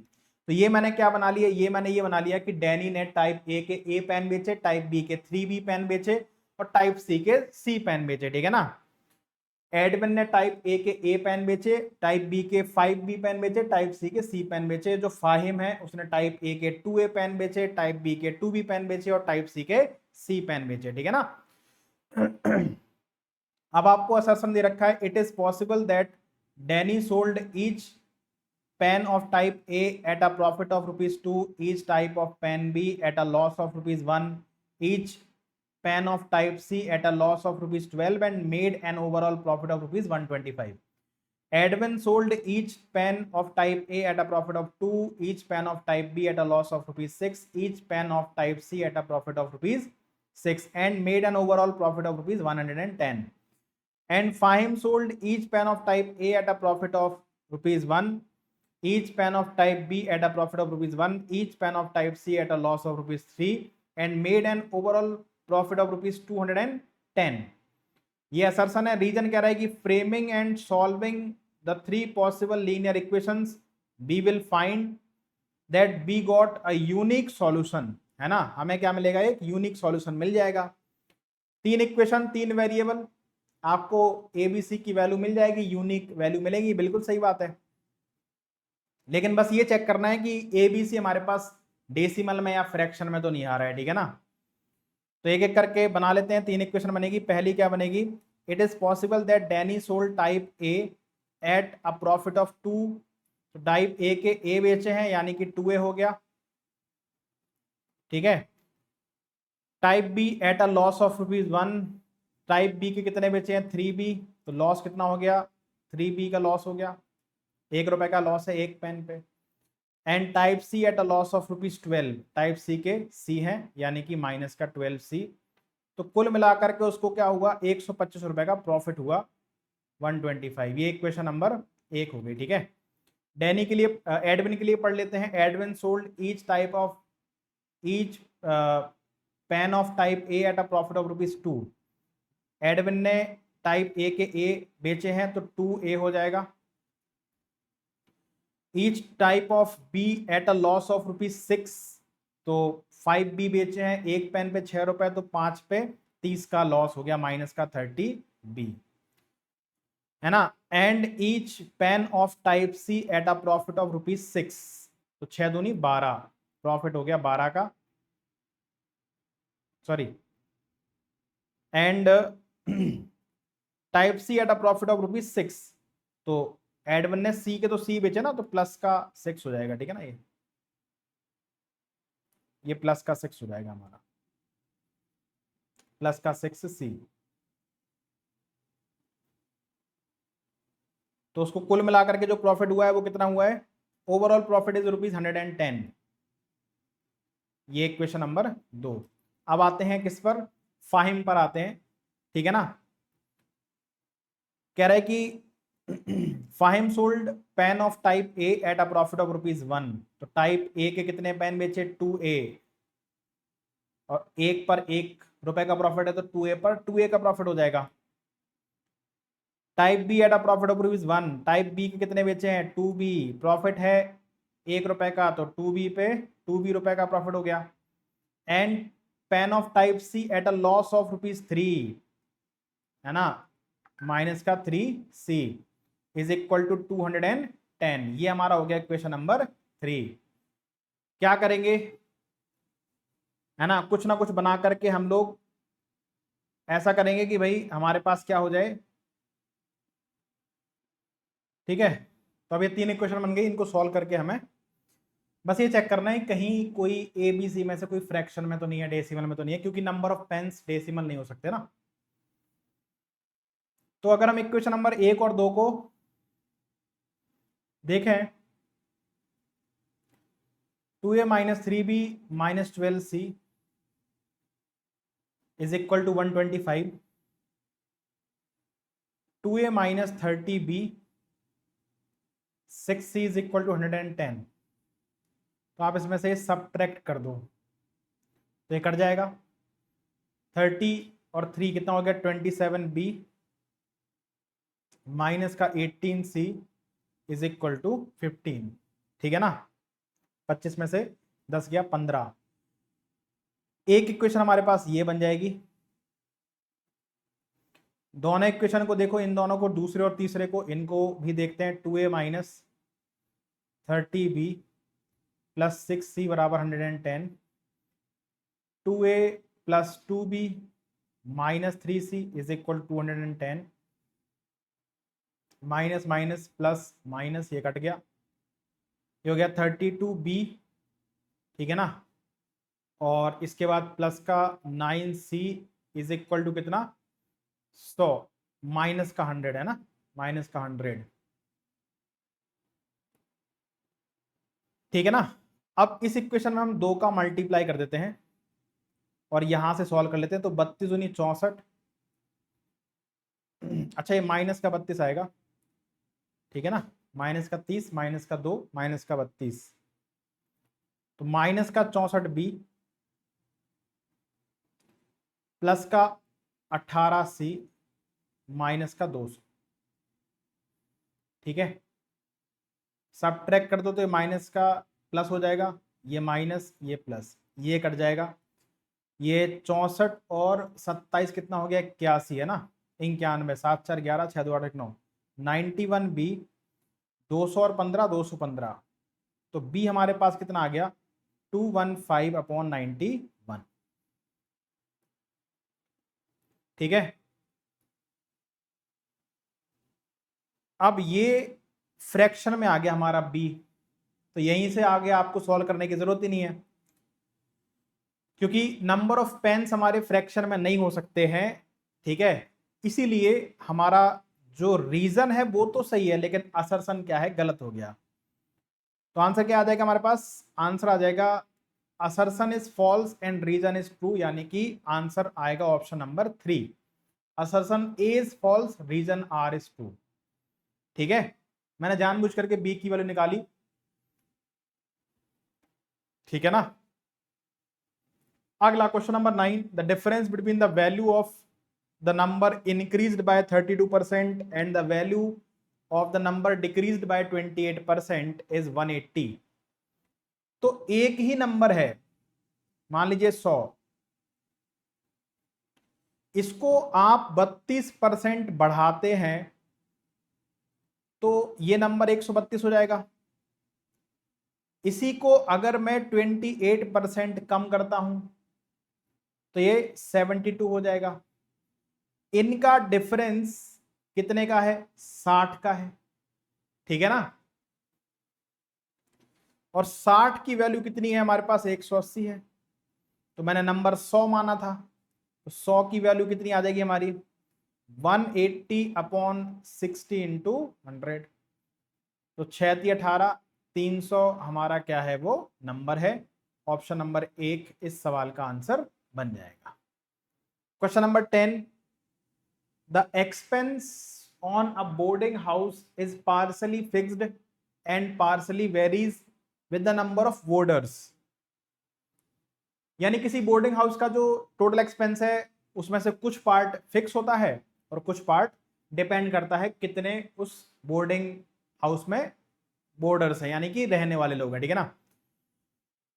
तो ये मैंने क्या बना लिया, ये मैंने ये बना लिया कि डैनी ने टाइप ए के ए पेन बेचे, टाइप बी के 3B पेन बेचे और टाइप सी के C पेन बेचे। ठीक है ना, एडविन ने टाइप ए के ए पेन बेचे, टाइप बी के 5B पेन बेचे, टाइप सी के C पेन बेचे। जो फाहिम है उसने टाइप ए के 2A पेन बेचे, टाइप बी के 2B पेन बेचे और टाइप सी के C पेन बेचे। ठीक है ना, अब आपको असर्शन दे रखा है, it is possible that Danny sold each pen of type A at a profit of ₹2, each type of pen B at a loss of ₹1, each pen of type C at a loss of ₹12 and made an overall profit of ₹125. Edwin sold each pen of type A at a profit of 2, each pen of type B at a loss of ₹6, each pen of type C at a profit of ₹6 and made an overall profit of ₹110. And Fahim sold each pen of type A at a profit of ₹1, each pen of type B at a profit of ₹1, each pen of type C at a loss of ₹3 and made an overall profit of ₹210। ये assertion है। Reason कह रहा है कि framing and solving the 3 possible linear equations we will find that we got a unique solution. है ना, हमें क्या मिलेगा, एक यूनिक सॉल्यूशन मिल जाएगा। 3 इक्वेशन 3 वेरिएबल, आपको एबीसी की वैल्यू मिल जाएगी, यूनिक वैल्यू मिलेगी, बिल्कुल सही बात है। लेकिन बस ये चेक करना है कि एबीसी हमारे पास डेसिमल में या फ्रैक्शन में तो नहीं आ रहा है। ठीक है ना, तो एक एक करके बना लेते हैं। 3 इक्वेशन बनेगी। पहली क्या बनेगी, it is possible that Danny sold type A at a profit of 2। तो टाइप ए के ए बेचे हैं, यानी कि 2A हो गया। ठीक है, type B at a loss of ₹1, type B के कितने बेचे हैं, 3B, तो लॉस कितना हो गया, 3B का लॉस हो गया, ₹1 का लॉस है एक पेन पे। And type C at a loss of ₹12, type C के C है, यानी कि माइनस का 12C। तो कुल मिलाकर के उसको क्या हुआ, 125 रुपए का प्रॉफिट हुआ 125। ये इक्वेशन नंबर 1 हो गई। ठीक है, डैनी के लिए एडविन के लिए पढ़ लेते हैं। Edwin sold each pen of type A at a profit of ₹2। Edwin ने टाइप ए के ए बेचे हैं तो 2A हो जाएगा। Each type of B at a loss of ₹6, तो 5B बेचे हैं, एक पेन पे 6 रुपए, तो 5 पे 30 का लॉस हो गया, माइनस का 30B, है ना। And each pen of type C at a profit of ₹6, तो 6 दूनी 12, प्रॉफिट हो गया 12 का, sorry, and type C at a profit of ₹6, तो एडवन ने सी के तो सी बेचे ना, तो प्लस का 6 हो जाएगा। ठीक है ना, ये प्लस का 6 हो जाएगा हमारा, प्लस का 6C। तो उसको कुल मिलाकर के जो प्रॉफिट हुआ है वो कितना हुआ है, ओवरऑल प्रॉफिट इज ₹110। ये क्वेश्चन नंबर 2। अब आते हैं किस पर, फाहिम पर आते हैं। ठीक है ना, कह रहा है कि Fahim sold pen of type A at a profit of ₹1। तो टाइप ए के कितने पेन बेचे, 2A, और एक पर ₹1 का प्रॉफिट है, तो 2A पर 2A का प्रॉफिट हो जाएगा। Type B at a profit of ₹1, type B के कितने बेचे हैं, 2B, प्रॉफिट है ₹1 का, तो 2B पे 2B रुपए का प्रॉफिट हो गया। And pen of type C at a loss of ₹3, है ना, माइनस का 3C इज इक्वल टू 210। ये हमारा हो गया क्वेश्चन नंबर 3। क्या करेंगे, है ना, कुछ ना कुछ बना करके हम लोग ऐसा करेंगे कि भाई हमारे पास क्या हो जाए। ठीक है, तो अब ये 3 इक्वेशन बन गई, इनको सॉल्व करके हमें बस ये चेक करना है कहीं कोई ABC में से कोई फ्रैक्शन में तो नहीं है, डेसिमल में तो नहीं है, क्योंकि नंबर ऑफ पेन्स डेसिमल नहीं हो सकते ना। तो अगर हम इक्वेशन नंबर 1 और 2 को देखें, 2A - 3B - 12C is equal to 125, 2A - 30B 6C is equal to 110। तो आप इसमें से सब्ट्रैक्ट कर दो तो ये कट जाएगा। 30 और 3 कितना हो गया, 27B माइनस का 18C इज इक्वल टू 15। ठीक है ना, 25 में से 10 गया 15। एक इक्वेशन हमारे पास ये बन जाएगी। दोनों इक्वेशन को देखो, इन दोनों को, दूसरे और तीसरे को, इनको भी देखते हैं। 2A - 30B + 6C बराबर 110, 2A + 2B - 3C is equal to 210, minus minus plus minus, ये कट गया, ये हो गया 32B। ठीक है ना, और इसके बाद प्लस का 9C इज इक्वल टू कितना, 100, माइनस का 100, है ना, माइनस का 100। ठीक है ना, अब इस इक्वेशन में हम 2 का मल्टीप्लाई कर देते हैं और यहां से सॉल्व कर लेते हैं। तो 32 दूनी 64, अच्छा ये माइनस का 32 आएगा। ठीक है ना, माइनस का 30 माइनस का 2 माइनस का 32, तो माइनस का 64B प्लस का 18C माइनस का 200। ठीक है, सब ट्रैक कर दो तो ये माइनस का प्लस हो जाएगा, ये माइनस ये प्लस, ये कट जाएगा। ये 64 और 27 कितना हो गया, 81, है ना, 91, 7 4 11 6 2 8 1 9, 91B 200 और 15 215, तो B हमारे पास कितना आ गया, 215/91। ठीक है, अब ये फ्रैक्शन में आ गया हमारा B, तो यहीं से आगे आपको सॉल्व करने की जरूरत ही नहीं है, क्योंकि नंबर ऑफ पेन्स हमारे फ्रैक्शन में नहीं हो सकते हैं। ठीक है, इसीलिए हमारा जो रीजन है वो तो सही है, लेकिन असर्शन क्या है, गलत हो गया। तो आंसर क्या आ जाएगा हमारे पास, आंसर आ जाएगा assertion is false and reason is true, यानी कि आंसर आएगा option number 3, assertion A is false, reason R is true. ठीक है, मैंने जानबूझ करके बी की वैल्यू निकाली, ठीक है ना। अगला question number 9, the difference between the value of the number increased by 32% and the value of the number decreased bye 28% is 180। तो एक ही नंबर है, मान लीजिए 100, इसको आप 32% बढ़ाते हैं तो ये नंबर 132 हो जाएगा। इसी को अगर मैं 28% कम करता हूं तो ये 72 हो जाएगा। इनका डिफरेंस कितने का है? 60 का है, ठीक है ना। और 60 की वैल्यू कितनी है हमारे पास? 180 है। तो मैंने नंबर 100 माना था, तो 100 की वैल्यू कितनी आ जाएगी हमारी? 180/60 इंटू 100। तो 6×18 300 हमारा क्या है? वो नंबर है। ऑप्शन नंबर 1 इस सवाल का आंसर बन जाएगा। Question number 10, the expense on a boarding house is partly fixed and partly varies with the number of boarders. यानी किसी बोर्डिंग हाउस का जो टोटल एक्सपेंस है उसमें से कुछ पार्ट फिक्स होता है और कुछ पार्ट डिपेंड करता है कितने उस बोर्डिंग हाउस में बोर्डर्स हैं, यानी कि रहने वाले लोग हैं, ठीक है ना।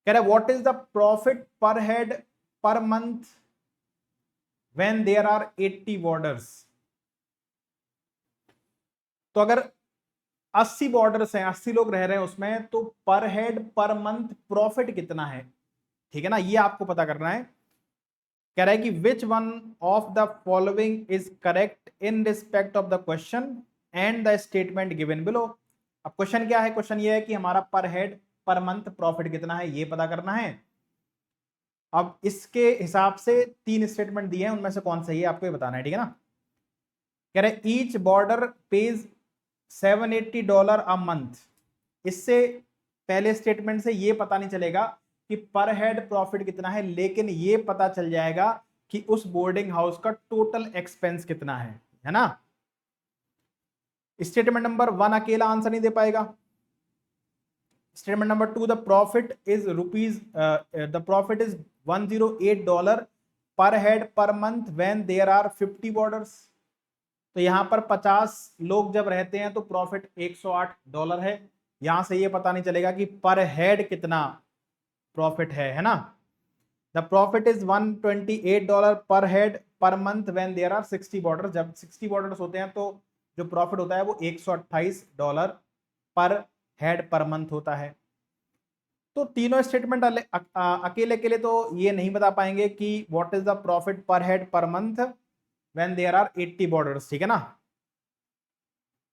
कह रहे what is the profit per head per month when there are 80 boarders. तो अगर 80 बॉर्डर्स हैं, 80 लोग रह रहे हैं उसमें, तो पर हेड पर मंथ प्रॉफिट कितना है, ठीक है ना, ये आपको पता करना है। कह रहा है कि which one of the following is correct in respect of the question and the statement given below. अब क्वेश्चन क्या है? क्वेश्चन ये है कि हमारा पर हेड पर मंथ प्रॉफिट कितना है, ये पता करना है। अब इसके हिसाब से 3 स्टेटमेंट दिए हैं, उनमें से कौन सही है आपको ये बताना है, ठीक है ना। कह रहे each border page $780 a month. इससे पहले स्टेटमेंट से ये पता नहीं चलेगा कि पर हेड प्रॉफिट कितना है, लेकिन ये पता चल जाएगा कि उस बोर्डिंग हाउस का टोटल एक्सपेंस कितना है ना। स्टेटमेंट नंबर 1 अकेला आंसर नहीं दे पाएगा। Statement number 2, the profit is $108 per head per month when there are 50 boarders. तो यहां पर 50 लोग जब रहते हैं तो प्रॉफिट $108 है। यहां से ये पता नहीं चलेगा कि पर हेड कितना प्रॉफिट है ना। The profit is $128 per head per month when there are 60 boarder. जब 60 बॉर्डर्स होते हैं तो जो प्रॉफिट होता है वो $128 पर हेड पर मंथ होता है। तो तीनों स्टेटमेंट अकेले अकेले तो ये नहीं बता पाएंगे कि what is the profit per head per month when there are 80 boarders, ठीक है ना।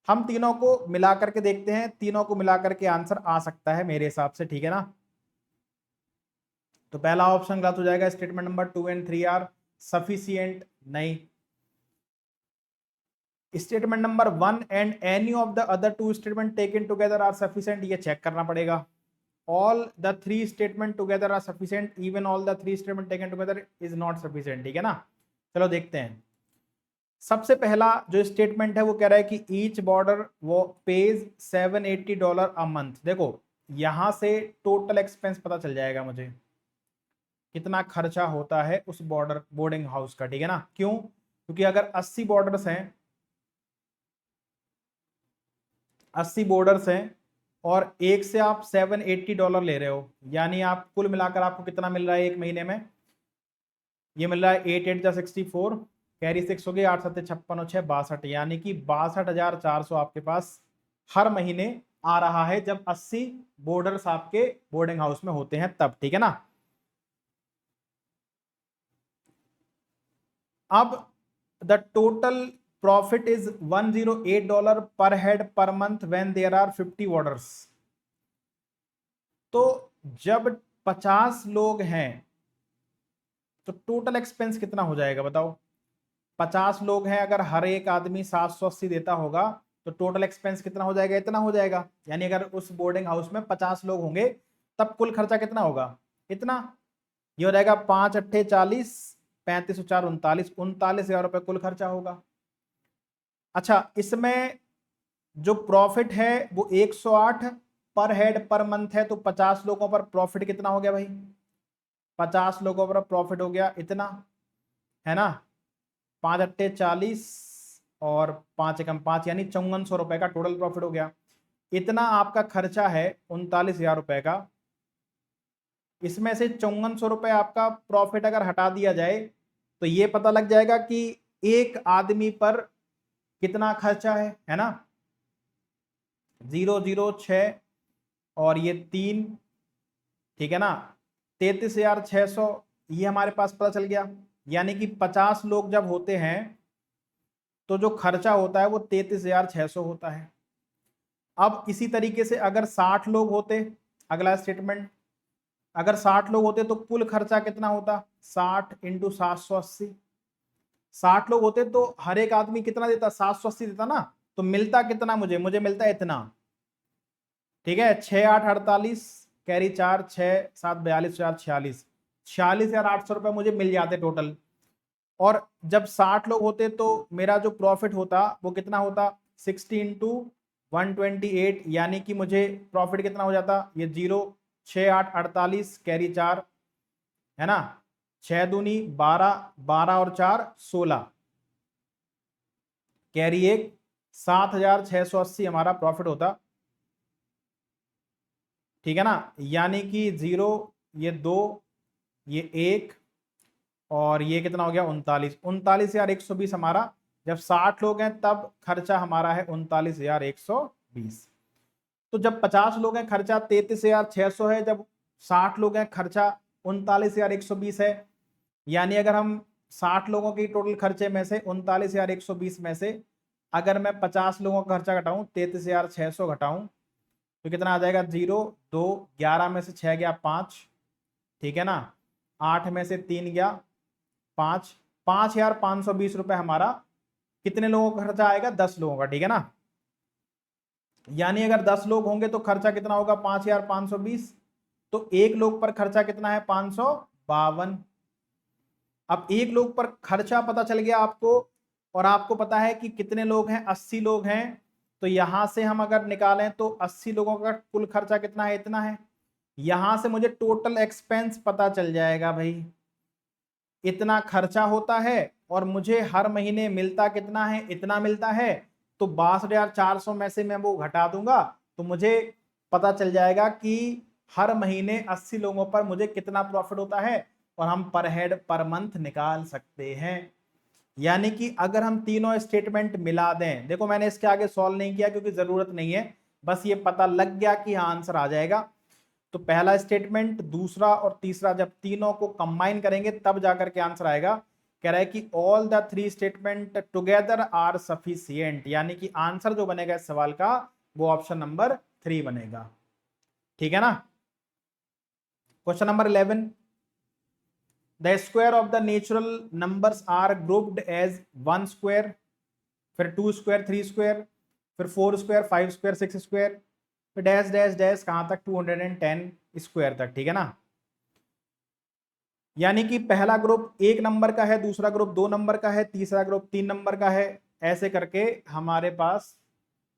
हम तीनों को मिला करके देखते हैं, तीनों को मिला करके आंसर आ सकता है मेरे हिसाब से, ठीक है ना। तो पहला ऑप्शन गलत हो जाएगा, statement number 2 and 3 are sufficient नहीं। Statement number 1 and any of the other 2 statement taken together are sufficient, ये चेक करना पड़ेगा। All the 3 statement together are sufficient, even all the 3 statement taken together is not sufficient, ठीक है ना। चलो देखते हैं। सबसे पहला जो स्टेटमेंट है वो कह रहा है कि ईच बॉर्डर वो पेज $780 अ मंथ। देखो यहां से टोटल एक्सपेंस पता चल जाएगा मुझे कितना खर्चा होता है उस बोर्डिंग हाउस का, ठीक है ना। क्यों? क्योंकि अगर 80 बॉर्डर्स हैं, 80 बॉर्डर्स हैं और एक से आप $780 ले रहे हो, यानी आप कुल मिलाकर आपको कितना मिल रहा है एक महीने में? ये मिल रहा है 8×8 = 64, कैरी 6 हो गई, 8×7 = 56 और 6 62, यानी कि 62,400 आपके पास हर महीने आ रहा है जब 80 बोर्डर्स आपके बोर्डिंग हाउस में होते हैं तब, ठीक है ना। अब the total profit is $108 per head per month when there are 50 orders. तो जब 50 लोग हैं तो टोटल एक्सपेंस कितना हो जाएगा बताओ? 50 लोग हैं, अगर हर एक आदमी 780 देता होगा तो टोटल एक्सपेंस कितना हो जाएगा? इतना हो जाएगा। यानी अगर उस बोर्डिंग हाउस में 50 लोग होंगे तब कुल खर्चा कितना होगा? इतना, ये हो जाएगा 5 अट्ठे 40, 35 और 4 39, 39,000 रुपये कुल खर्चा होगा। अच्छा, इसमें जो प्रॉफिट है वो 108 पर हेड पर मंथ है, तो 50 लोगों पर प्रॉफिट कितना हो गया भाई? 50 लोगों पर प्रॉफिट हो गया इतना, है ना, 5 अट्ठे 40 और 5 एकम 5, यानी 5400 रुपए का टोटल प्रॉफिट हो गया। इतना आपका खर्चा है 39,000 रुपए का। इसमें से 5400 रुपए आपका प्रॉफिट अगर हटा दिया जाए तो ये पता लग जाएगा कि एक आदमी पर कितना खर्चा है ना, 006 और ये 3, ठीक है ना, 33,600, ये हमारे पास पता चल गया। यानी कि 50 लोग जब होते हैं तो जो खर्चा होता है वो 33,600 होता है। अब इसी तरीके से अगर 60 लोग होते, अगला स्टेटमेंट, अगर 60 लोग होते तो कुल खर्चा कितना होता? 60 इंटू 780। 60 लोग होते तो हर एक आदमी कितना देता? 780 देता ना, तो मिलता कितना मुझे मिलता इतना, ठीक है, 6 8 48 कैरी 4, 6 7 42 4 46, 46,800 रुपए मुझे मिल जाते टोटल। और जब 60 लोग होते तो मेरा जो प्रॉफिट होता वो कितना होता? 60 इंटू 128, यानी कि मुझे प्रॉफिट कितना हो जाता? ये 0 6 8 48 कैरी 4, है ना, 6 दूनी 12, 12 और 4 16, कैरी 1, 7,680 हमारा प्रॉफिट होता, ठीक है ना। यानी कि 0, ये 2, ये 1 और ये कितना हो गया? 39, 39,120 हमारा। जब 60 लोग हैं तब खर्चा हमारा है 39,120। तो जब 50 लोग हैं खर्चा 33,600 है, जब 60 लोग हैं खर्चा 39,120 है। यानी अगर हम 60 लोगों की टोटल खर्चे में से 39,120 में से अगर मैं 50 लोगों का खर्चा घटाऊं, 33,600 घटाऊं, तो कितना आ जाएगा? 0 2, 11 में से 6 गया 5, ठीक है ना, 8 में से 3 गया 5, 5,520 रुपए हमारा कितने लोगों का खर्चा आएगा? 10 लोगों का, ठीक है ना। यानी अगर 10 लोग होंगे तो खर्चा कितना होगा? 5,520। तो एक लोग पर खर्चा कितना है? 552। अब एक लोग पर खर्चा पता चल गया आपको, और आपको पता है कि कितने लोग हैं? 80 लोग हैं। तो यहां से हम अगर निकालें तो 80 लोगों का कुल खर्चा कितना है? इतना है। यहां से मुझे टोटल एक्सपेंस पता चल जाएगा भाई, इतना खर्चा होता है और मुझे हर महीने मिलता कितना है? इतना मिलता है। तो 62,400 में से मैं वो घटा दूंगा तो मुझे पता चल जाएगा कि हर महीने 80 लोगों पर मुझे कितना प्रॉफिट होता है, और हम पर हेड पर मंथ निकाल सकते हैं। यानी कि अगर हम तीनों स्टेटमेंट मिला दें, देखो मैंने इसके आगे सॉल्व नहीं किया क्योंकि जरूरत नहीं है, बस ये पता लग गया कि हाँ आंसर आ जाएगा। तो पहला स्टेटमेंट, दूसरा और तीसरा जब तीनों को कंबाइन करेंगे तब जाकर के आंसर आएगा। कह रहा है कि all the 3 statement together are sufficient, यानी कि आंसर जो बनेगा इस सवाल का वो ऑप्शन नंबर 3 बनेगा, ठीक है ना। Question number 11, the square of the natural numbers are grouped as 1 square, फिर 2 स्क्वायर, 3 स्क्वायर, फिर 4 स्क्वायर, 5 स्क्वायर, 6 स्क्वायर, फिर डैश डैश डैश कहां तक? 210 स्क्वायर तक, ठीक है ना। यानी कि पहला ग्रुप 1 नंबर का है, दूसरा ग्रुप 2 नंबर का है, तीसरा ग्रुप 3 नंबर का है, ऐसे करके हमारे पास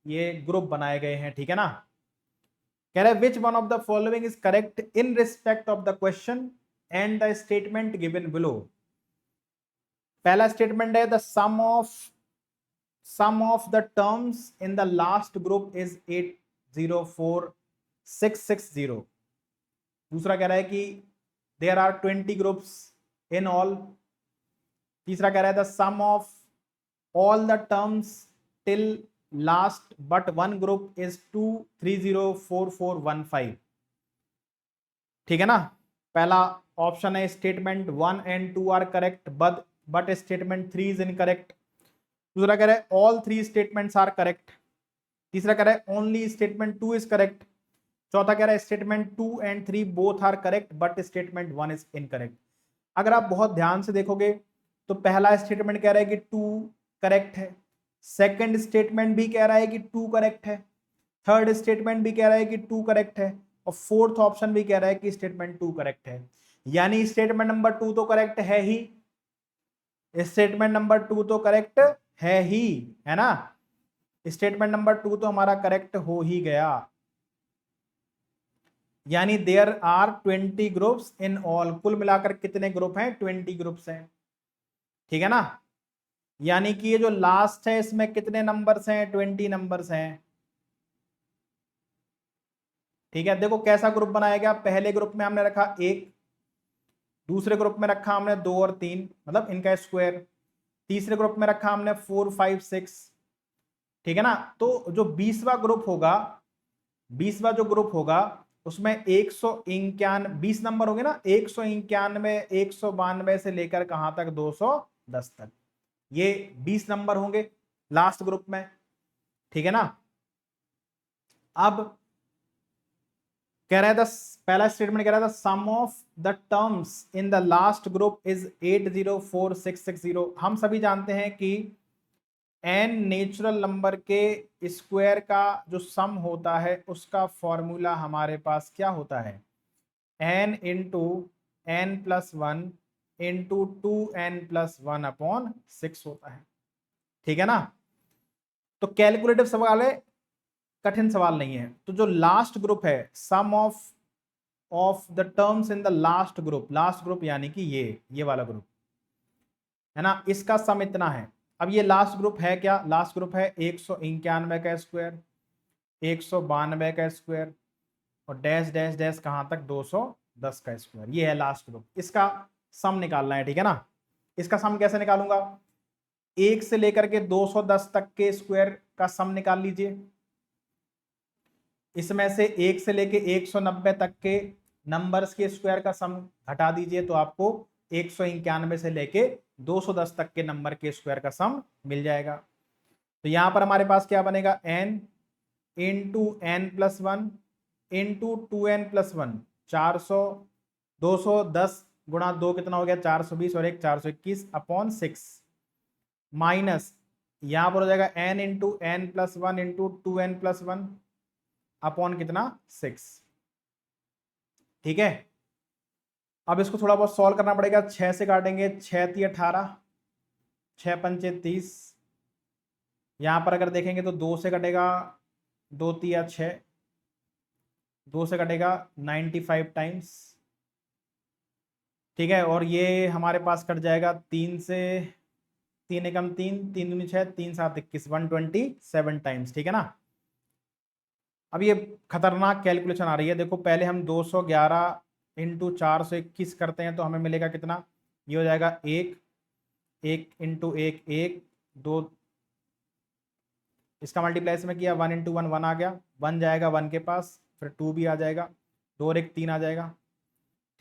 ये ग्रुप बनाए गए हैं, ठीक है ना। कह रहे which one of the following is correct in respect of the question and the statement given below. पहला स्टेटमेंट है the sum of the terms in the last group is 804660। दूसरा कह रहा है कि there are 20 groups in all। तीसरा कह रहा है the sum of all the terms till last but one group is 2304415, ठीक है ना। पहला ऑप्शन है statement 1 and 2 are correct but statement 3 is incorrect. दूसरा कह रहा है ऑल 3 स्टेटमेंट्स आर करेक्ट। तीसरा कह रहा है ओनली स्टेटमेंट 2 इज करेक्ट। चौथा कह रहा है statement 2 and 3 both are correct but statement 1 is incorrect. अगर आप बहुत ध्यान से देखोगे तो पहला स्टेटमेंट कह रहा है कि 2 करेक्ट है, सेकंड स्टेटमेंट भी कह रहा है कि 2 करेक्ट है, थर्ड स्टेटमेंट भी कह रहा है कि 2 करेक्ट है, और फोर्थ ऑप्शन भी कह रहा है कि स्टेटमेंट 2 करेक्ट है, यानी स्टेटमेंट नंबर 2 तो करेक्ट है ही, स्टेटमेंट नंबर 2 तो करेक्ट है ही, है ना, स्टेटमेंट नंबर 2 तो हमारा करेक्ट हो ही गया, यानी there are 20 groups in all, कुल मिलाकर कितने ग्रुप हैं, 20 ग्रुप्स हैं, ठीक है ना, यानी कि ये जो लास्ट है इसमें कितने नंबर्स हैं, 20 नंबर्स हैं, ठीक है। देखो कैसा ग्रुप बनाया गया, पहले ग्रुप में हमने रखा 1, दूसरे ग्रुप में रखा हमने 2 और 3, मतलब इनका स्क्वायर, तीसरे ग्रुप में रखा हमने 4 5 6, ठीक है ना। तो जो 20वां ग्रुप होगा, 20वां जो ग्रुप होगा उसमें 191 20 नंबर होंगे ना, 191 192 से लेकर कहां तक, 210 तक, ये 20 नंबर होंगे लास्ट ग्रुप में, ठीक है ना। अब कह रहा है पहला स्टेटमेंट कह रहा था sum of the terms in the last group is 804660। हम सभी जानते हैं कि एन नेचुरल नंबर के स्क्वायर का जो सम होता है उसका फॉर्मूला हमारे पास क्या होता है, N into N plus one into 2n+1 upon 6 होता है, ठीक है ना। तो कैलकुलेटिव सवाल है, कठिन सवाल नहीं है। तो जो लास्ट ग्रुप है, sum of the terms in the last group यानी कि ये वाला ग्रुप है ना, इसका सम इतना है। अब ये लास्ट ग्रुप है क्या, लास्ट ग्रुप है 191 का स्क्वायर, 192 का स्क्वायर और डैश डैश डैश कहां तक, 210 का स्क्वायर, ये है लास्ट ग्रुप, इसका सम निकालना है, ठीक है ना। इसका सम कैसे निकालूंगा, 1 से लेकर के 210 तक के स्क्वायर का सम निकाल लीजिए, इसमें से 1 से लेके 190 तक के नंबर्स के स्क्वायर का सम घटा दीजिए, तो आपको 191 से लेके 210 तक के नंबर के स्क्वायर का सम मिल जाएगा। तो यहां पर हमारे पास क्या बनेगा, n into n+1 into 2n+1, 400, 210 गुणा 2 कितना हो गया, 420 और 1 421 अपॉन 6, माइनस यहां पर हो जाएगा n into n+1 into 2n+1 upon कितना, 6, ठीक है। अब इसको थोड़ा बहुत सॉल्व करना पड़ेगा, 6 से काटेंगे, 6 × 18, 6 पंचे 30, यहां पर अगर देखेंगे तो 2 से कटेगा, 2 × 6, 2 से कटेगा 95 टाइम्स, ठीक है। और ये हमारे पास कट जाएगा 3 से, 3 एकम 3, 3 दूनी 6, 3 7 21, 127 टाइम्स, ठीक है ना। अब ये खतरनाक कैलकुलेशन आ रही है, देखो पहले हम 211 इंटू 421 करते हैं तो हमें मिलेगा कितना, ये हो जाएगा 1 1 इंटू 1 1 2, इसका मल्टीप्लाई इसमें किया, 1 इंटू 1 1 आ गया, 1 जाएगा 1 के पास, फिर 2 भी आ जाएगा, 2 और 1 3 आ जाएगा,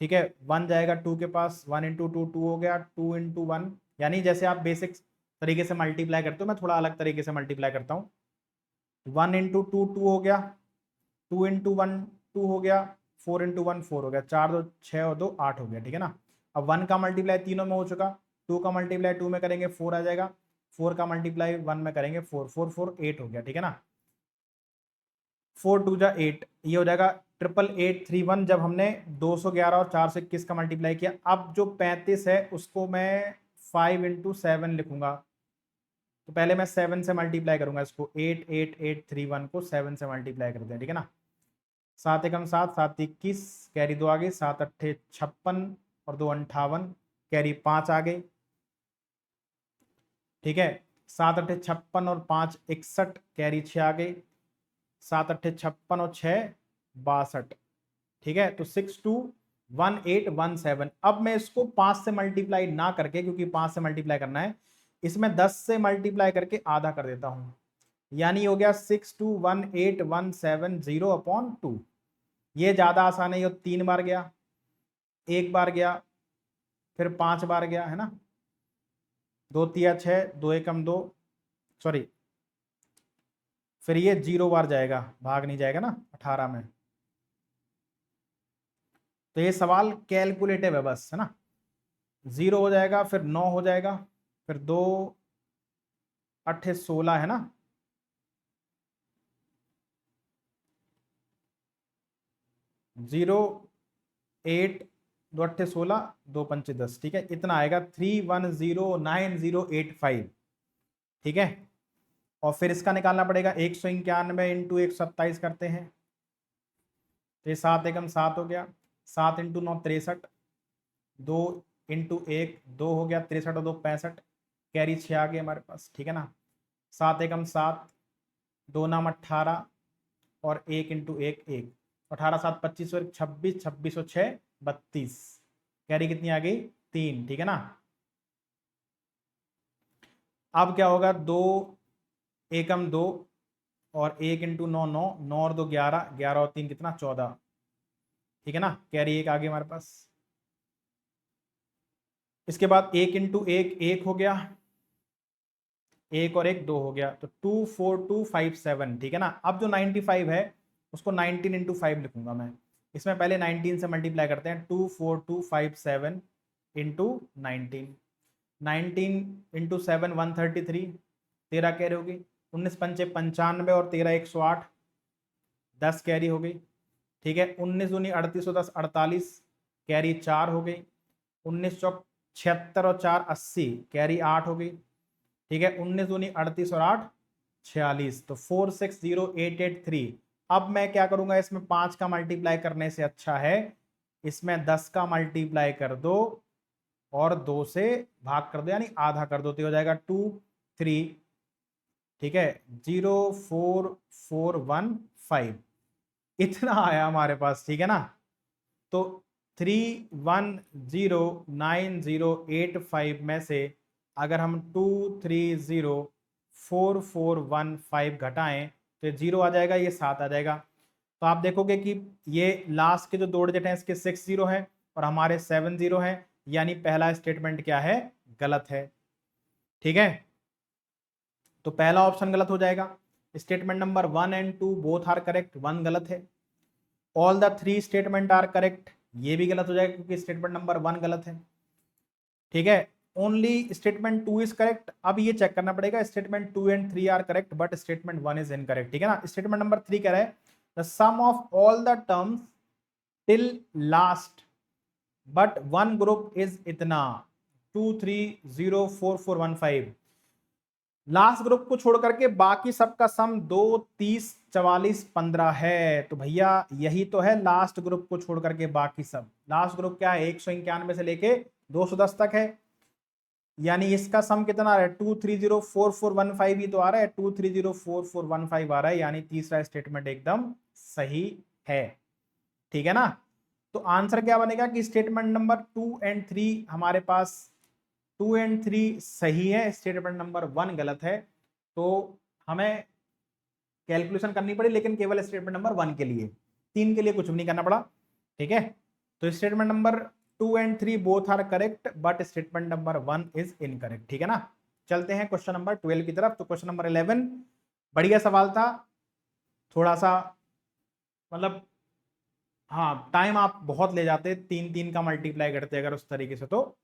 ठीक है। 1 जाएगा 2 के पास, 1 इंटू 2 2 हो गया, 2 इंटू 1, यानी जैसे आप बेसिक तरीके से मल्टीप्लाई करते हो, मैं थोड़ा अलग तरीके से मल्टीप्लाई करता हूँ, 1 इंटू 2 2 हो गया, 2 इंटू 1 2 हो गया, 4 इंटू 1 4 हो गया, 4 2 6 और 2 8 हो गया, ठीक है ना। अब 1 का मल्टीप्लाई तीनों में हो चुका, 2 का मल्टीप्लाई 2 में करेंगे 4 आ जाएगा, 4 का मल्टीप्लाई 1 में करेंगे 4 4 4 8 हो गया, ठीक है ना। 4 2 जा 8, ये हो जाएगा 88831 जब हमने 211 और 421 का मल्टीप्लाई किया। अब जो 35 है उसको मैं 5 इंटू 7 लिखूंगा, तो पहले मैं 7 से मल्टीप्लाई करूंगा इसको, 88831 को 7 से मल्टीप्लाई करते हैं, ठीक है ना। 7 एकम 7 7 21, कैरी 2 आ गई, 7 अट्ठे 56 और 2 58, कैरी 5 आ गई, ठीक है। 7 अट्ठे 56 और 5 61, कैरी 6 आ गई, 7 अट्ठे 56 और 6 62, ठीक है। तो 621817। अब मैं इसको 5 से मल्टीप्लाई ना करके, क्योंकि 5 से मल्टीप्लाई करना है, इसमें 10 से मल्टीप्लाई करके आधा कर देता हूं, यानी हो गया 621817 अपॉन 2। ये ज्यादा आसान है, ये 3 बार गया, 1 बार गया, फिर 5 बार गया, है ना, 2 तिया 6, 2 एकम 2, सॉरी, फिर ये 0 बार जाएगा, भाग नहीं जाएगा ना 18 में। तो ये सवाल कैलकुलेटिव है बस, है ना, 0 हो जाएगा, फिर 9 हो जाएगा, फिर 2 अट्ठे 16, है ना, 08 2 अट्ठे 16 2 पंचे 10, ठीक है, इतना आएगा 3109085, ठीक है। और फिर इसका निकालना पड़ेगा 191 इंटू 127 करते हैं, तो ये 7 एकम 7 हो गया, 7 इंटू 9 63, 2 इंटू 1 2 हो गया, 63 और 2 65, कैरी 6 आ गया हमारे पास, ठीक है ना। 7 एकम 7, 2 नाम 18 और 1 इंटू 1 1, 18 7 25 और 26, 26 और 6 32, कैरी कितनी आ गई 3, ठीक है ना। अब क्या होगा 2 एकम 2 और 1 इंटू 9 9, 9 और 2 11, 11 और 3 कितना 14, ठीक है ना, कैरी 1 आ गया हमारे पास। इसके बाद 1 इंटू 1 1 हो गया, 1 और 1 2 हो गया, तो 24257, ठीक है ना। अब जो 95 है उसको 19 इंटू 5 लिखूंगा मैं, इसमें पहले 19 से मल्टीप्लाई करते हैं, 24257 इंटू 19 इंटू 7 133, 13 कैरी होगी, 19 पंचे 95 और 13 108, 10 कैरी हो गई, ठीक है। 19 दूनी 38 और 10 48, कैरी 4 हो गई, 19 चौक 76 और 4 80, कैरी 8 हो गई, ठीक है। 19 दूनी 38 और 8 46, तो 460883। अब मैं क्या करूंगा, इसमें 5 का मल्टीप्लाई करने से अच्छा है इसमें 10 का मल्टीप्लाई कर दो और 2 से भाग कर दो, यानी आधा कर दो, तो हो जाएगा 2 3, ठीक है, 04415, इतना आया हमारे पास, ठीक है ना। तो 3109085 में से अगर हम 2304415 घटाएं तो 0 आ जाएगा, ये 7 आ जाएगा। तो आप देखोगे कि ये लास्ट के जो 2 डिजिट हैं इसके 6 0 है और हमारे 7 0 है, यानी पहला स्टेटमेंट क्या है, गलत है, ठीक है। तो पहला ऑप्शन गलत हो जाएगा। Statement number 1 and 2 both are correct, 1 गलत है। All the 3 statement are correct, ये भी गलत हो जाएगा क्योंकि स्टेटमेंट नंबर 1 गलत है, ठीक है। Only statement 2 is correct. अब ये चेक करना पड़ेगा, statement 2 and 3 are correct but statement 1 is incorrect, ठीक है ना। स्टेटमेंट नंबर 3 कह रहा है the sum of all the terms till last but one group is इतना 2304415, लास्ट ग्रुप को छोड़ करके बाकी सबका सम 2 30 44 15 है। तो भैया यही तो है लास्ट ग्रुप को छोड़ करके बाकी सब। लास्ट ग्रुप क्या है, 191 से लेके 210 तक है, यानी इसका सम कितना आ रहा है 2304415 ही तो आ रहा है, 2304415 आ रहा है, यानी तीसरा स्टेटमेंट एकदम सही है, ठीक है ना। तो आंसर क्या बनेगा कि स्टेटमेंट नंबर 2 एंड 3 हमारे पास 2 एंड 3 सही है, स्टेटमेंट नंबर 1 गलत है। तो हमें कैलकुलेशन करनी पड़ी लेकिन केवल स्टेटमेंट नंबर 1 के लिए, 3 के लिए कुछ भी नहीं करना पड़ा, ठीक है। तो statement number 2 and 3 both are correct but statement number 1 is incorrect, ठीक है ना। चलते हैं क्वेश्चन नंबर 12 की तरफ। तो क्वेश्चन नंबर 11 बढ़िया सवाल था, थोड़ा सा मतलब हाँ टाइम आप बहुत ले जाते, 3 3 का मल्टीप्लाई करते अगर उस तरीके से, तो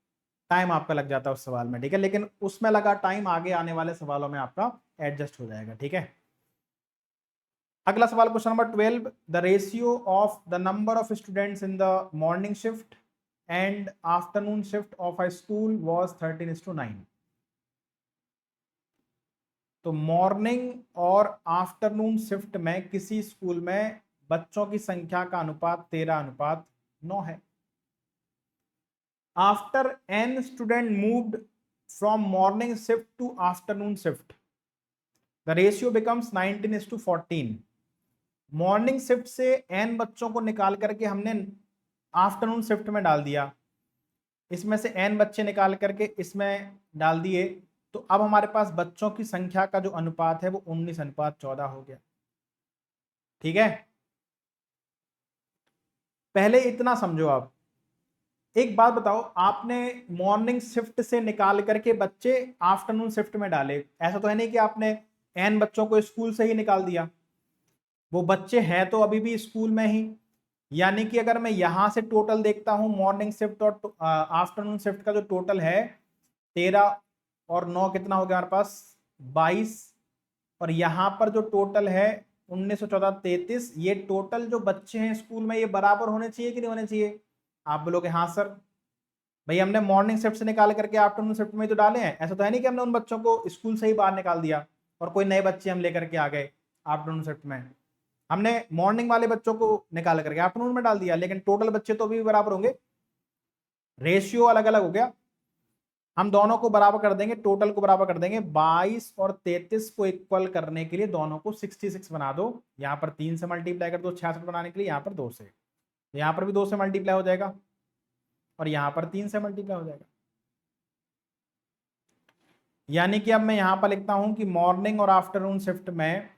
टाइम आपका लग जाता है उस सवाल में, ठीक है। लेकिन उसमें लगा टाइम आगे आने वाले सवालों में आपका एडजस्ट हो जाएगा, ठीक है। अगला सवाल question number 12, the ratio of the number of students in the morning shift and afternoon shift of a school was 13:9। तो मॉर्निंग और आफ्टरनून शिफ्ट में किसी स्कूल में बच्चों की संख्या का अनुपात 13:9 है। After n student moved from morning shift to afternoon shift the ratio becomes 19:14। Morning shift से n बच्चों को निकाल करके हमने आफ्टरनून शिफ्ट में डाल दिया, इसमें से n बच्चे निकाल करके इसमें डाल दिए, तो अब हमारे पास बच्चों की संख्या का जो अनुपात है वो 19:14 हो गया, ठीक है। पहले इतना समझो आप, एक बात बताओ, आपने मॉर्निंग शिफ्ट से निकाल करके बच्चे आफ्टरनून शिफ्ट में डाले, ऐसा तो है नहीं कि आपने n बच्चों को स्कूल से ही निकाल दिया, वो बच्चे हैं तो अभी भी स्कूल में ही। यानी कि अगर मैं यहां से टोटल देखता हूं मॉर्निंग शिफ्ट और आफ्टरनून शिफ्ट का जो टोटल है 13 और 9 कितना हो गया हमारे पास 22, और यहां पर जो टोटल है 1914 33, ये टोटल जो बच्चे हैं स्कूल में ये बराबर होने चाहिए कि नहीं होने चाहिए? आप बोलोगे हाँ सर। भाई हमने मॉर्निंग शिफ्ट से निकाल करके आफ्टरनून शिफ्ट में तो डाले हैं, ऐसा तो है नहीं कि हमने उन बच्चों को स्कूल से ही बाहर निकाल दिया और कोई नए बच्चे हम लेकर के आ गए आफ्टरनून शिफ्ट में। हमने मॉर्निंग वाले बच्चों को निकाल करके आफ्टरनून में डाल दिया, लेकिन टोटल बच्चे तो अभी बराबर होंगे, रेशियो अलग अलग हो गया। हम दोनों को बराबर कर देंगे, टोटल को बराबर कर देंगे। 22 और 33 को इक्वल करने के लिए दोनों को 66 बना दो। यहाँ पर 3 से मल्टीप्लाई कर दो 66 बनाने के लिए, यहाँ पर 2 से, यहाँ पर भी 2 से मल्टीप्लाई हो जाएगा और यहाँ पर 3 से मल्टीप्लाई हो जाएगा। यानी कि अब मैं यहाँ पर लिखता हूँ कि मॉर्निंग और आफ्टरनून शिफ्ट में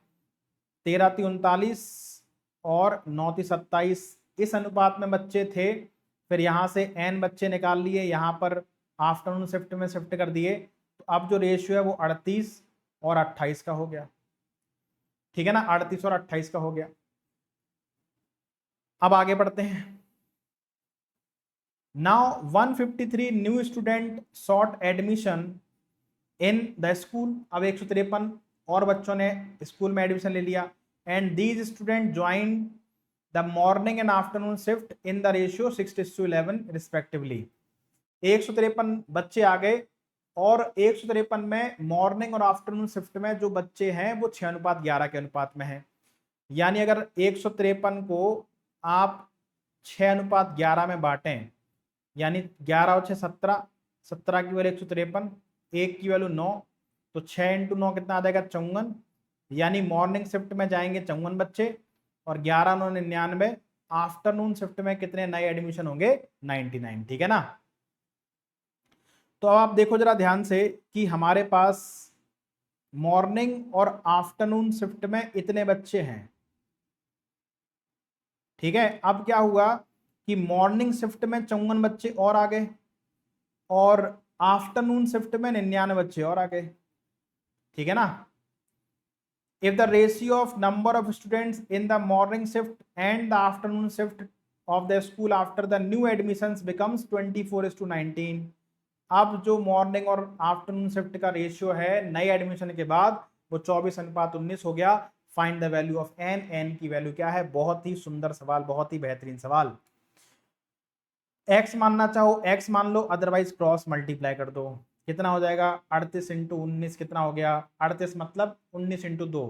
13 × 39 और 9 × 27 इस अनुपात में बच्चे थे। फिर यहाँ से n बच्चे निकाल लिए, यहाँ पर आफ्टरनून शिफ्ट में शिफ्ट कर दिए, तो अब जो रेशियो है वो 38 और 28 का हो गया। ठीक है ना, 38 और 28 का हो गया। अब आगे बढ़ते हैं। Now 153 new student sought admission in the school. अब 153 और बच्चों ने स्कूल में एडमिशन ले लिया। And these student join the morning and afternoon shift in the ratio 6:11 respectively. 153 बच्चे आ गए और 153 में मॉर्निंग और आफ्टरनून शिफ्ट में जो बच्चे हैं वो 6:11 के अनुपात में है। यानी अगर 153 को आप 6:11 में बांटें, यानी 11 और 6 17, 17 की वैल्यू 153, 1 की वैल्यू 9, तो 6 × 9 कितना आ जाएगा 54। यानी मॉर्निंग शिफ्ट में जाएंगे 54 बच्चे और 11 9 99, आफ्टरनून शिफ्ट में कितने नए एडमिशन होंगे 99। ठीक है ना। तो अब आप देखो जरा ध्यान से कि हमारे पास मॉर्निंग और आफ्टरनून शिफ्ट में इतने बच्चे हैं। ठीक है, अब क्या हुआ कि मॉर्निंग शिफ्ट में 54 बच्चे और आ गए और आफ्टरनून शिफ्ट में 99 बच्चे और आ गए। ठीक है ना। If the ratio of number of students in the morning shift and the afternoon shift of the school after the new admissions becomes 24:19। अब जो मॉर्निंग और आफ्टरनून शिफ्ट का रेशियो है नए एडमिशन के बाद वो 24:19 हो गया। Find the value of n, n की वैल्यू क्या है? बहुत ही सुंदर सवाल, बहुत ही बेहतरीन सवाल। x मानना चाहो x मान लो, अदरवाइज क्रॉस मल्टीप्लाई कर दो। कितना हो जाएगा 38 × 19 कितना हो गया 38 मतलब 19 × 2।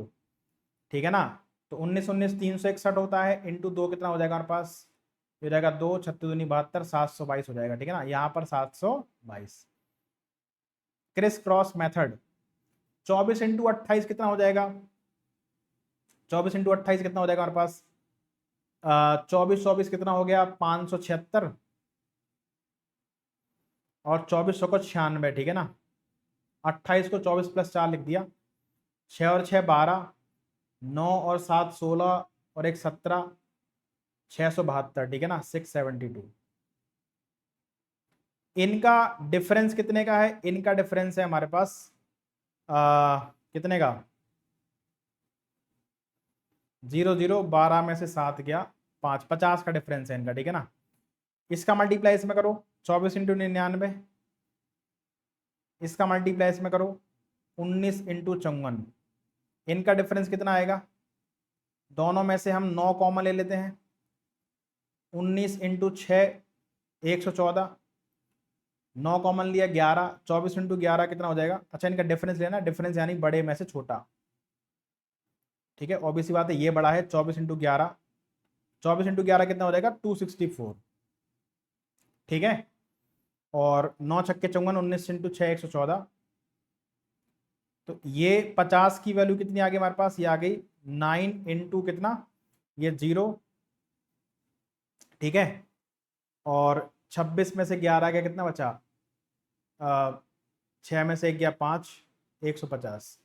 ठीक है ना। तो 19 19 361 होता है, इंटू 2 कितना हो जाएगा हमारे पास? हो जाएगा 2 36 दूनी 72, 722 हो जाएगा। ठीक है ना, यहाँ पर 722। क्रिस क्रॉस मेथड 24 × 28 कितना हो जाएगा? 24 × 28 कितना हो जाएगा हमारे पास? 24 24 कितना हो गया 576 और 24 को 96। ठीक है ना, 28 को 24 + 4 लिख दिया, 6 और 6 12, 9 और 7 16 और 1 17, 672। ठीक है ना, 672। इनका डिफरेंस कितने का है? इनका डिफरेंस है हमारे पास कितने का? 0 0, 12 में से 7 गया 5, 50 का डिफरेंस है इनका। ठीक है ना। इसका मल्टीप्लाई इसमें करो 24 × 99, इसका मल्टीप्लाई इसमें करो 19 × 54। इनका डिफरेंस कितना आएगा? दोनों में से हम 9 कॉमन ले लेते हैं, 19 × 6 114, 9 कॉमन लिया 11, 24 × 11 कितना हो जाएगा? अच्छा, इनका डिफरेंस लेना, डिफरेंस यानी बड़े में से छोटा। ठीक है, ऑब्वियसली बात है ये बड़ा है। 24 × 11, 24 × 11 कितना हो जाएगा 264। ठीक है, और 9 छक्के 54, 19 × 6 114। तो ये 50 की वैल्यू कितनी आ गई हमारे पास? ये आ गई 9 × कितना? ये 0। ठीक है, और 26 में से 11 गया कितना बचा? 6 में से 1 गया 5, 150।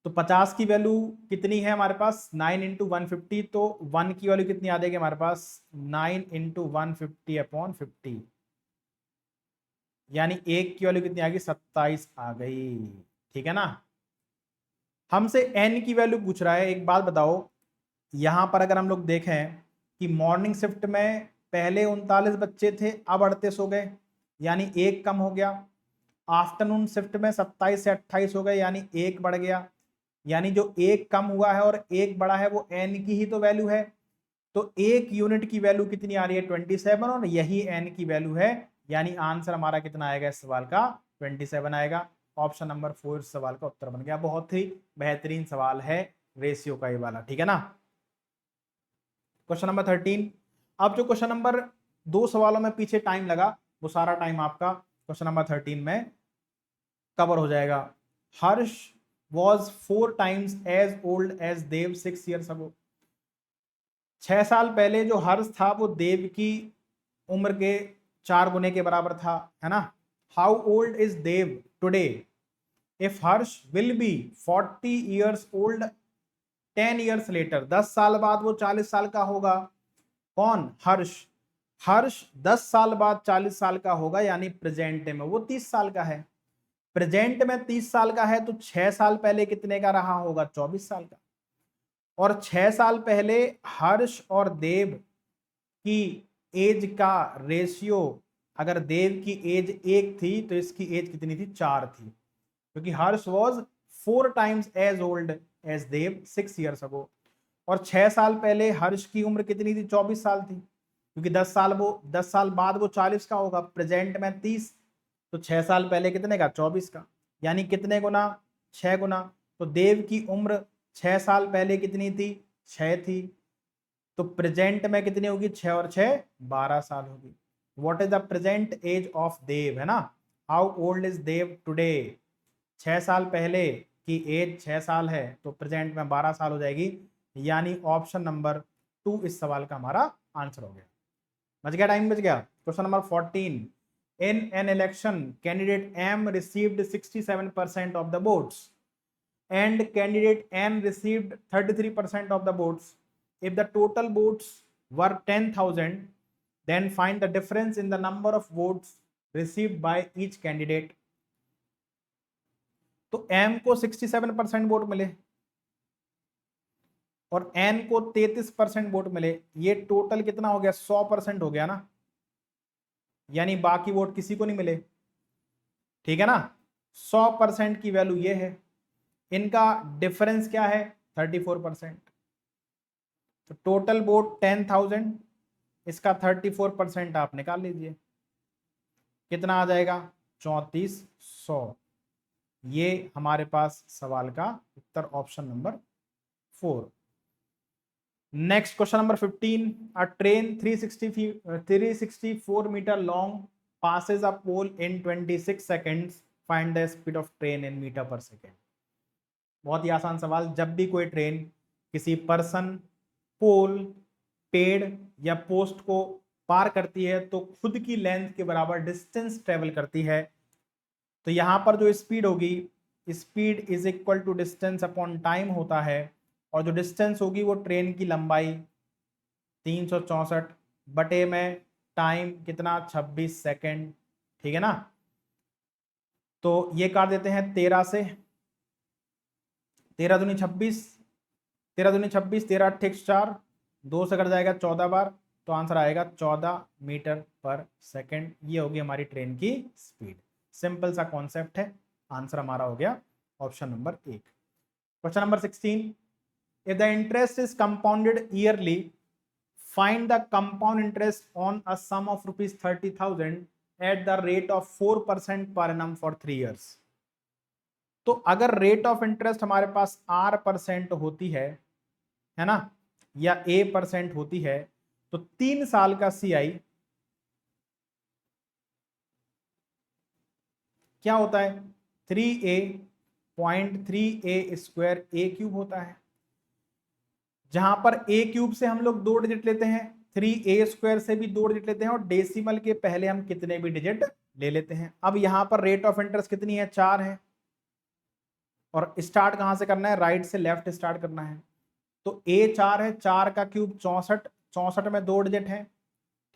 तो 50 की वैल्यू कितनी है हमारे पास? 9 × 150। तो 1 की वैल्यू कितनी आ जाएगी हमारे पास? 9 × 150/50, यानी 1 की वैल्यू कितनी आ गई? 27 आ गई। ठीक है ना। हमसे n की वैल्यू पूछ रहा है। एक बात बताओ, यहां पर अगर हम लोग देखें कि मॉर्निंग शिफ्ट में पहले 39 बच्चे थे, अब 38 हो गए, यानी 1 कम हो गया। आफ्टरनून शिफ्ट में 27 से 28 हो गए, यानी 1 बढ़ गया। यानी जो एक कम हुआ है और एक बड़ा है वो n की ही तो वैल्यू है। तो एक यूनिट की वैल्यू कितनी आ रही है 27 और यही n की वैल्यू है, यानी आंसर हमारा कितना आएगा इस सवाल का 27 आएगा। ऑप्शन नंबर 4 इस सवाल का उत्तर बन गया। बहुत ही बेहतरीन सवाल है रेशियो का ये वाला, ठीक है ना। Question number 13। अब जो क्वेश्चन नंबर 2 सवालों में पीछे टाइम लगा वो सारा टाइम आपका क्वेश्चन नंबर 13 में कवर हो जाएगा। Harsh was 4 times as old as Dev 6 years ago। 6 साल पहले जो हर्ष था वो देव की उम्र के 4 गुने के बराबर था, है ना। How old is Dev today if Harsh will be 40 years old 10 years later. 10 साल बाद वो 40 साल का होगा। कौन? हर्ष। हर्ष 10 साल बाद 40 साल का होगा, यानी प्रेजेंट में वो 30 साल का है। प्रेजेंट में 30 साल का है तो 6 साल पहले कितने का रहा होगा? 24 साल का। और 6 साल पहले हर्ष और देव की एज का रेशियो, अगर देव की एज 1 थी तो इसकी एज कितनी थी? 4 थी, क्योंकि Harsh was 4 times as old as Dev 6 years ago। और 6 साल पहले हर्ष की उम्र कितनी थी? 24 साल थी, क्योंकि 10 साल बाद वो 40 का होगा। प्रेजेंट में 30, तो 6 साल पहले कितने का? 24 का, यानी कितने गुना? 6 गुना। तो देव की उम्र 6 साल पहले कितनी थी? 6 थी। तो प्रेजेंट में कितनी होगी? 6 और 6 12 साल होगी। What is the present age of Dev, है ना। How old is Dev today. 6 साल पहले की एज 6 साल है तो प्रेजेंट में 12 साल हो जाएगी, यानी ऑप्शन नंबर 2 इस सवाल का हमारा आंसर हो गया। बच गया? टाइम बच गया। Question number 14। In an election, candidate M received 67% of the votes and candidate N received 33% of the votes. If the total votes were 10,000, then find the difference in the number of votes received by each candidate. तो M को 67% vote मिले और N को 33% vote मिले, ये total कितना हो गया? 100% हो गया ना, यानी बाकी वोट किसी को नहीं मिले, ठीक है ना। 100% की वैल्यू ये है, इनका डिफरेंस क्या है? 34%। तो टोटल वोट 10,000, इसका 34% आप निकाल लीजिए, कितना आ जाएगा? 3400। ये हमारे पास सवाल का उत्तर option number 4। Next question number 15। A train 364 metre long passes a pole in 26 seconds. Find the speed of train in meter per second. बहुत ही आसान सवाल। जब भी कोई ट्रेन किसी पर्सन, पोल, पेड़ या पोस्ट को पार करती है तो खुद की लेंथ के बराबर डिस्टेंस ट्रेवल करती है। तो यहां पर जो स्पीड होगी, speed is equal to distance upon time होता है, और जो डिस्टेंस होगी वो ट्रेन की लंबाई 364 बटे में टाइम कितना? 26 सेकेंड, ठीक है ना। तो ये काट देते हैं 13 से, 13 दूनी 26, 13 दूनी 26, 13 अट्ठे 4, 2 से कट जाएगा 14 बार, तो आंसर आएगा 14 मीटर पर सेकेंड। ये होगी हमारी ट्रेन की स्पीड। सिंपल सा कॉन्सेप्ट है। आंसर हमारा हो गया option number 1। Question number 16। If the interest is compounded yearly, find the compound interest on a sum of rupees 30,000 at the rate of 4% per annum for 3 years। तो अगर rate of interest हमारे पास R% होती है ना, या A% होती है, तो 3 साल का CI क्या होता है? 3A.3A² A³ होता है, जहां पर A³ से हम लोग 2 डिजिट लेते हैं, 3A² से भी 2 डिजिट लेते हैं, और डेसिमल के पहले हम कितने भी डिजिट ले लेते हैं। अब यहां पर रेट ऑफ इंटरेस्ट कितनी है? 4 है, और स्टार्ट कहां से करना है? राइट से लेफ्ट स्टार्ट करना है। तो A 4 है, 4 का क्यूब 64, 64 में 2 डिजिट है,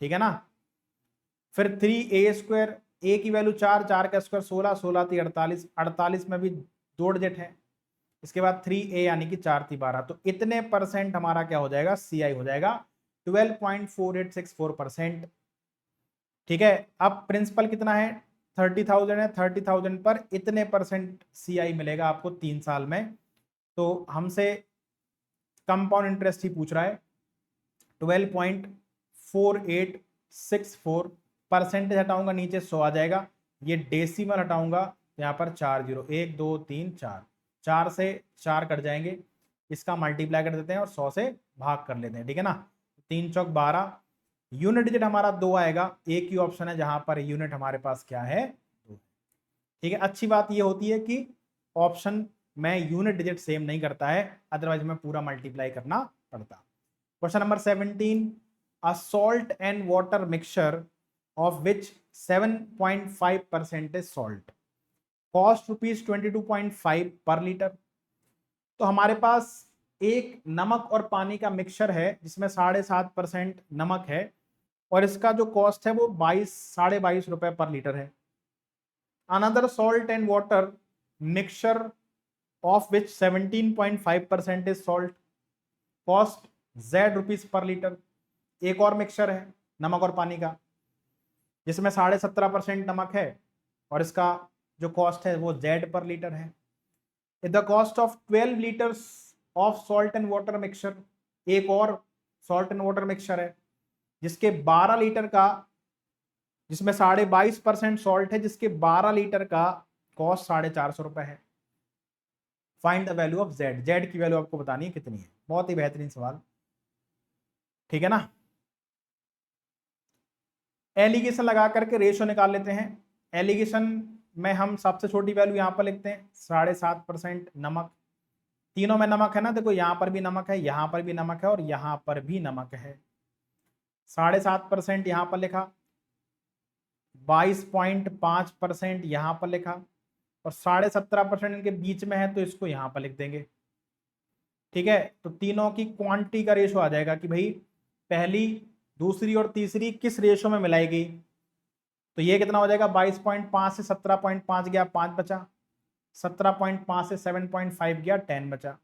ठीक है ना। फिर 3A², A की वैल्यू 4, 4 का स्क्वायर 16, 16 थी 48, 48 में भी 2 डिजिट है। इसके बाद 3A यानी कि 4 थी 12, तो इतने परसेंट हमारा क्या हो जाएगा? CI हो जाएगा 12.4864%, ठीक है। अब प्रिंसिपल कितना है? 30,000 है, 30,000 पर इतने परसेंट CI मिलेगा आपको 3 साल में। तो हमसे कंपाउंड इंटरेस्ट ही पूछ रहा है। 12.4864 परसेंटेज हटाऊंगा नीचे 100 आ जाएगा। ये डेसिमल हटाऊंगा यहाँ पर 4 जीरो, 1 2 3 4, 4 से 4 कट जाएंगे, इसका मल्टीप्लाई कर देते हैं और 100 से भाग कर लेते हैं, ठीक है ना। 3 चौक 12, यूनिट डिजिट हमारा 2 आएगा, एक ही ऑप्शन है जहां पर यूनिट हमारे पास क्या है 2, ठीक है। अच्छी बात ये होती है कि ऑप्शन में यूनिट डिजिट सेम नहीं करता है, अदरवाइज में पूरा मल्टीप्लाई करना पड़ता। Question number 17, a salt and water mixture of which 7.5% is salt, cost ₹22.5 पर लीटर। तो हमारे पास एक नमक और पानी का मिक्सचर है जिसमें 7.5% नमक है और इसका जो कॉस्ट है वो 22 रुपए पर लीटर है। Another salt and water mixture of which 17.5% is salt, cost ₹Z पर लीटर। एक और मिक्सचर है नमक और पानी का जिसमें 17.5% नमक है और इसका जो कॉस्ट है वो Z पर लीटर है। The cost of 12 litres of salt and water mixture, एक और सॉल्ट एंड वाटर मिक्सचर है जिसके 12 लीटर का, जिसमें 22.5% सॉल्ट है, जिसके 12 लीटर का कॉस्ट 450 रुपए है। Find the value of Z, Z की वैल्यू आपको बतानी है कितनी है। बहुत ही बेहतरीन सवाल, ठीक है ना। एलिगेशन लगा करके रेशियो निकाल लेते हैं। एलिगेशन में हम सबसे छोटी वैल्यू यहां पर लिखते हैं 7.5% नमक, तीनों में नमक है ना, देखो यहां पर भी नमक है, यहां पर भी नमक है और यहां पर भी नमक है। 7.5% यहां पर लिखा, 22.5% यहां पर लिखा और 17.5% इनके बीच में है तो इसको यहां पर लिख देंगे, ठीक है। तो तीनों की क्वांटिटी का रेशो आ जाएगा कि भाई पहली दूसरी और तीसरी किस रेशो में मिलाई गई। तो ये कितना हो जाएगा, 22.5 से 17.5 गया 5 बचा, 17.5 से 7.5 गया 10 बचा,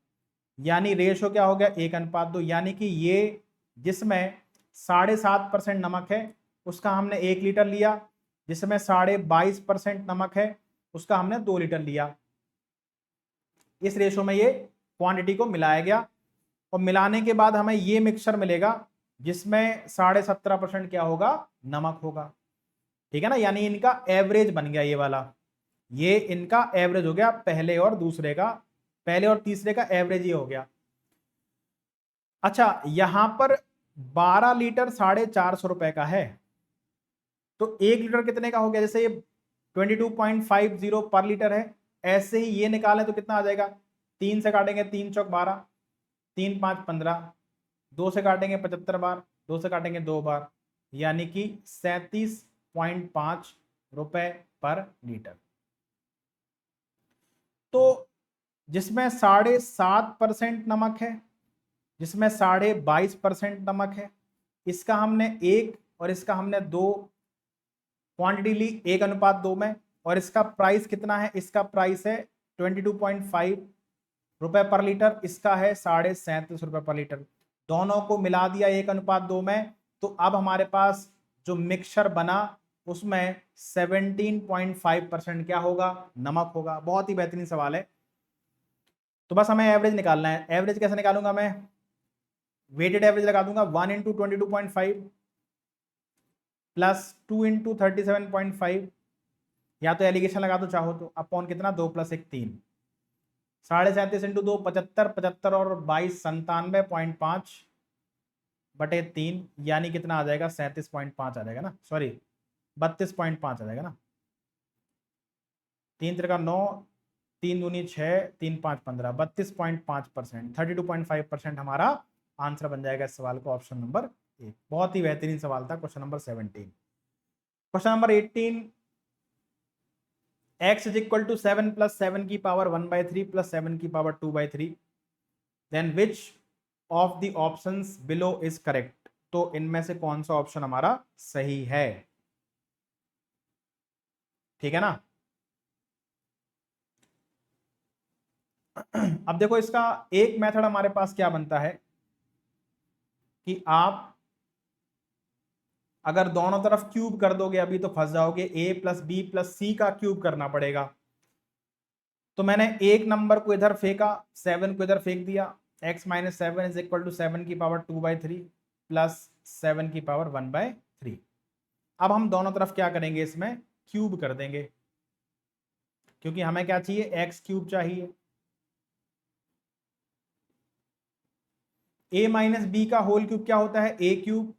यानी रेशो क्या हो गया 1:2। यानी कि ये जिसमें 7.5% नमक है उसका हमने 1 लीटर लिया, जिसमें 22.5% नमक है उसका हमने 2 लीटर लिया। इस रेशो में ये क्वांटिटी को मिलाया गया और मिलाने के बाद हमें ये मिक्सचर मिलेगा जिसमें 17.5% क्या होगा, नमक होगा, ठीक है ना। यानी इनका एवरेज बन गया ये वाला, ये इनका एवरेज हो गया पहले और दूसरे का, पहले और तीसरे का एवरेज ये हो गया। अच्छा यहां पर 12 लीटर 450 रुपए का है, तो 1 लीटर कितने का हो गया, जैसे ये 22.50 पर लीटर है, ऐसे ही ये निकालें तो कितना आ जाएगा, 3 से काटेंगे 3 चौक 12, 3 5 15, 2 से काटेंगे 75 बार, 2 से काटेंगे 2 बार, यानी कि 37.5 रुपए पर लीटर। तो जिसमें 7.5% नमक है, जिसमें 22.5% नमक है, इसका हमने 1 और इसका हमने 2 क्वांटिटी ली 1:2 में, और इसका प्राइस कितना है, इसका प्राइस है 22.5 रुपए पर लीटर, इसका है 37.5 रुपए पर लीटर। दोनों को मिला दिया 1:2 में, तो अब हमारे पास जो मिक्सचर बना उसमें 17.5% क्या होगा, नमक होगा। बहुत ही बेहतरीन सवाल है। तो बस हमें एवरेज निकालना है। एवरेज कैसे निकालूंगा मैं, वेटेड एवरेज लगा दूंगा, 1 × 22.5 प्लस 2 × 37.5, या तो एलिगेशन लगा दो चाहो तो, अपॉन कितना 2 + 1 3, 37.5 × 2 75, 75 और 22 97.5 बटे 3, यानी कितना आ जाएगा 37.5 आ जाएगा ना, सॉरी 32.5 आ जाएगा ना। 3 × 9, 3 दूनी 6, 3 5 15, 32.5%, 32.5% हमारा आंसर बन जाएगा इस सवाल को, ऑप्शन नंबर 1। बहुत ही बेहतरीन सवाल था question number 17। Question number 18, x is equal to 7 + 7 की पावर 1/3 + 7 की power 2/3, then which of the options below is correct. तो इनमें से कौन सा ऑप्शन हमारा सही है, ठीक है ना। अब देखो इसका एक मेथड हमारे पास क्या बनता है कि आप अगर दोनों तरफ क्यूब कर दोगे अभी तो फंस जाओगे, a + b + c का क्यूब करना पड़ेगा। तो मैंने एक नंबर को इधर फेंका, 7 को इधर फेंक दिया, x minus 7 is equal to 7 की पावर 2/3 प्लस 7 की पावर 1/3। अब हम दोनों तरफ क्या करेंगे, इसमें क्यूब कर देंगे, क्योंकि हमें क्या चाहिए, एक्स क्यूब चाहिए। a माइनस बी का होल क्यूब क्या होता है, a cube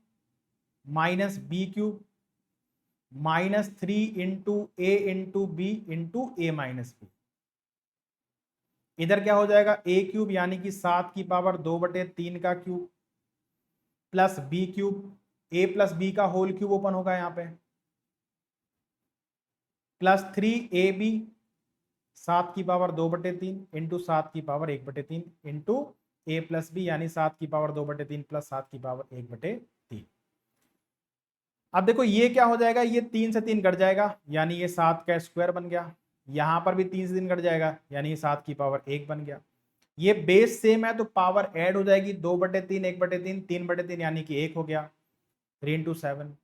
minus b cube minus 3 into a into b into a minus b. इधर क्या हो जाएगा, a क्यूब यानी कि 7 की पावर 2/3 का cube plus b cube, a plus b का होल क्यूब ओपन होगा यहां पे, प्लस 3ab 7 की पावर 2/3 इंटू 7 की power 1/3 into a plus b यानी 7 की पावर 2/3 प्लस 7 की पावर 1/3। अब देखो ये क्या हो जाएगा, ये 3 से 3 कट जाएगा यानी ये 7 का स्क्वायर बन गया, यहां पर भी 3 से 3 कट जाएगा यानी ये 7 की पावर 1 बन गया। ये बेस सेम है तो पावर ऐड हो जाएगी, 2/3 1/3 3/3 यानी कि 1 हो गया 3 इंटू 7।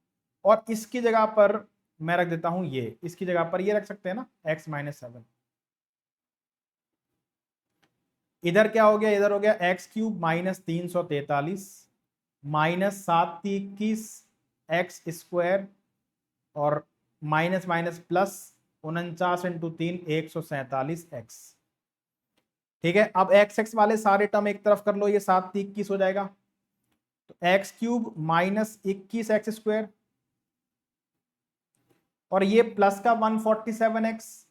और इसकी जगह पर मैं रख देता हूं, ये इसकी जगह पर ये रख सकते हैं ना, x माइनस 7। इधर क्या हो गया, इधर हो गया X cube minus 343 minus 7×3 X square और minus minus plus 49 into 3 147 X. ठीक है, अब एक्स एक्स वाले सारे टर्म एक तरफ कर लो, ये 7×3 हो जाएगा, तो x cube minus 21 x square और ये प्लस का 147x,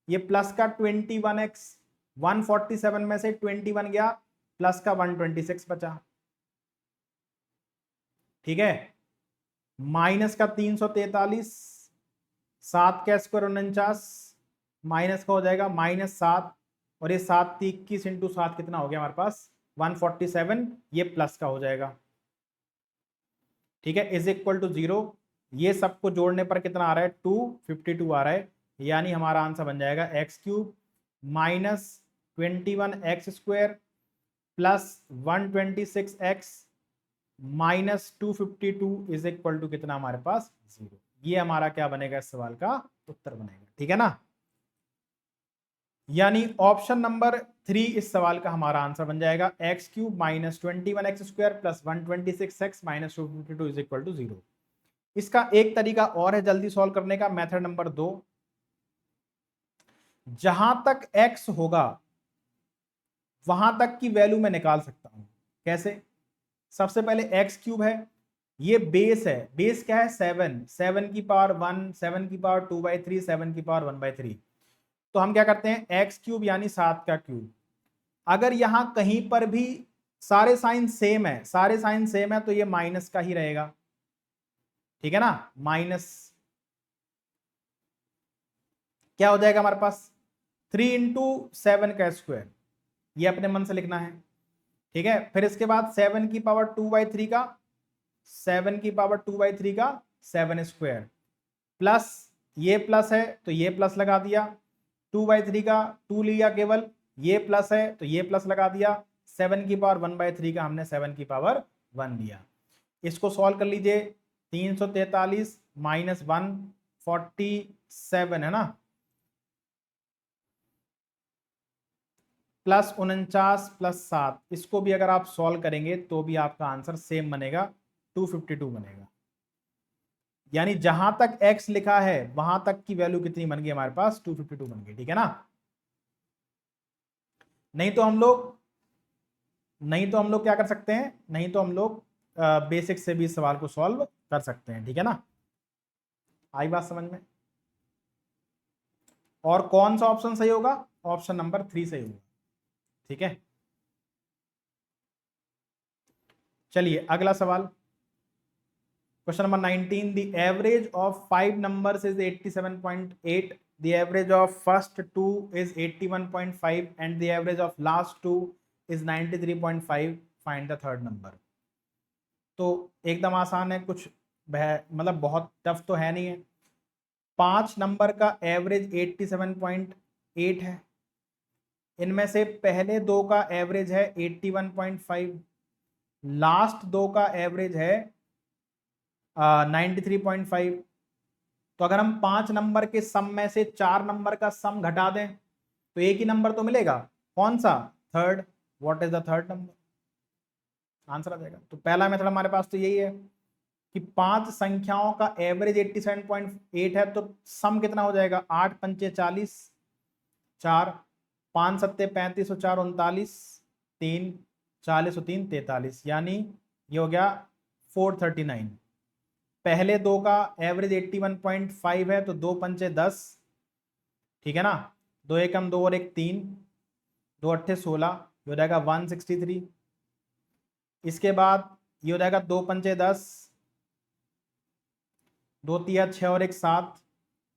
ये प्लस का 21x, 147 में से 21 गया, प्लस का 126 बचा। ठीक है, माइनस का 343, 7 का स्क्वायर 49, माइनस का हो जाएगा -7 और ये 7×3 इंटू 7 कितना हो गया हमारे पास 147, ये प्लस का हो जाएगा। ठीक है, इज इक्वल टू 0, ये सबको जोड़ने पर कितना आ रहा है 252 आ रहा है, यानी हमारा आंसर बन जाएगा x cube minus 21x square plus 126x minus 252 is equal to कितना हमारे पास 0। ये हमारा क्या बनेगा, इस सवाल का उत्तर बनेगा। ठीक है ना, यानी ऑप्शन नंबर 3 इस सवाल का हमारा आंसर बन जाएगा, x cube minus 21x square plus 126x minus 252 is equal to 0। इसका एक तरीका और है जल्दी सॉल्व करने का, मेथड नंबर 2, जहां तक x होगा वहां तक की वैल्यू मैं निकाल सकता हूं। कैसे, सबसे पहले एक्स क्यूब है, ये बेस है, बेस क्या है 7, 7 की पावर 1, 7 की पावर 2/3, 7 की पावर 1/3। तो हम क्या करते हैं, एक्स क्यूब यानी 7 का क्यूब, अगर यहां कहीं पर भी सारे साइन सेम है, सारे साइन सेम है तो ये माइनस का ही रहेगा। ठीक है ना, माइनस क्या हो जाएगा हमारे पास 3 इंटू 7 का स्क्वायर, ये अपने मन से लिखना है। ठीक है, फिर इसके बाद 7 की पावर 2/3 का 7 की पावर 2/3 का 7 स्क्वायर प्लस ये प्लस है तो ये प्लस लगा दिया, 2/3 का 2 लिया केवल, ये प्लस है तो ये प्लस लगा दिया, 7 की पावर 1/3 का हमने 7 की पावर 1 लिया। इसको सॉल्व कर लीजिए, 343 माइनस 147 है ना, प्लस 49 प्लस 7, इसको भी अगर आप सॉल्व करेंगे तो भी आपका आंसर सेम बनेगा, 252 बनेगा। यानी जहां तक x लिखा है वहां तक की वैल्यू कितनी बन गई हमारे पास 252 बन गई। ठीक है ना, नहीं तो हम लोग क्या कर सकते हैं, नहीं तो हम लोग बेसिक से भी इस सवाल को सॉल्व कर सकते हैं। ठीक है ना, आई बात समझ में। और कौन सा ऑप्शन सही होगा, ऑप्शन नंबर 3 सही होगा। ठीक है, चलिए अगला सवाल, question number 19, the average of 5 numbers is 87.8, the average of first two is 81.5 and the average of last two is 93.5, find the third number। तो एकदम आसान है, कुछ मतलब बहुत टफ तो है नहीं है। 5 नंबर का एवरेज 87.8 है, इनमें से पहले दो का एवरेज है 81.5, लास्ट दो का एवरेज है 93.5। तो अगर हम 5 नंबर के सम में से 4 नंबर का सम घटा दें तो एक ही नंबर तो मिलेगा, कौन सा, third. What is the third number, answer आ जाएगा। तो पहला मेथड हमारे पास तो यही है कि 5 संख्याओं का एवरेज 87.8 है, तो सम कितना हो जाएगा, 8 पंचे 40, 4, 5 सत्ते 35 और 4 39, 3 40 और 3 43, यानी ये हो गया 439। पहले दो का एवरेज 81.5 है, तो 2 पंचे 10, ठीक है ना, 2 एकम 2 और 1 3, 2 अट्ठे 16, ये हो जाएगा 163। इसके बाद ये हो जाएगा 2 पंचे 10, 2 तिया 6 और 1 7,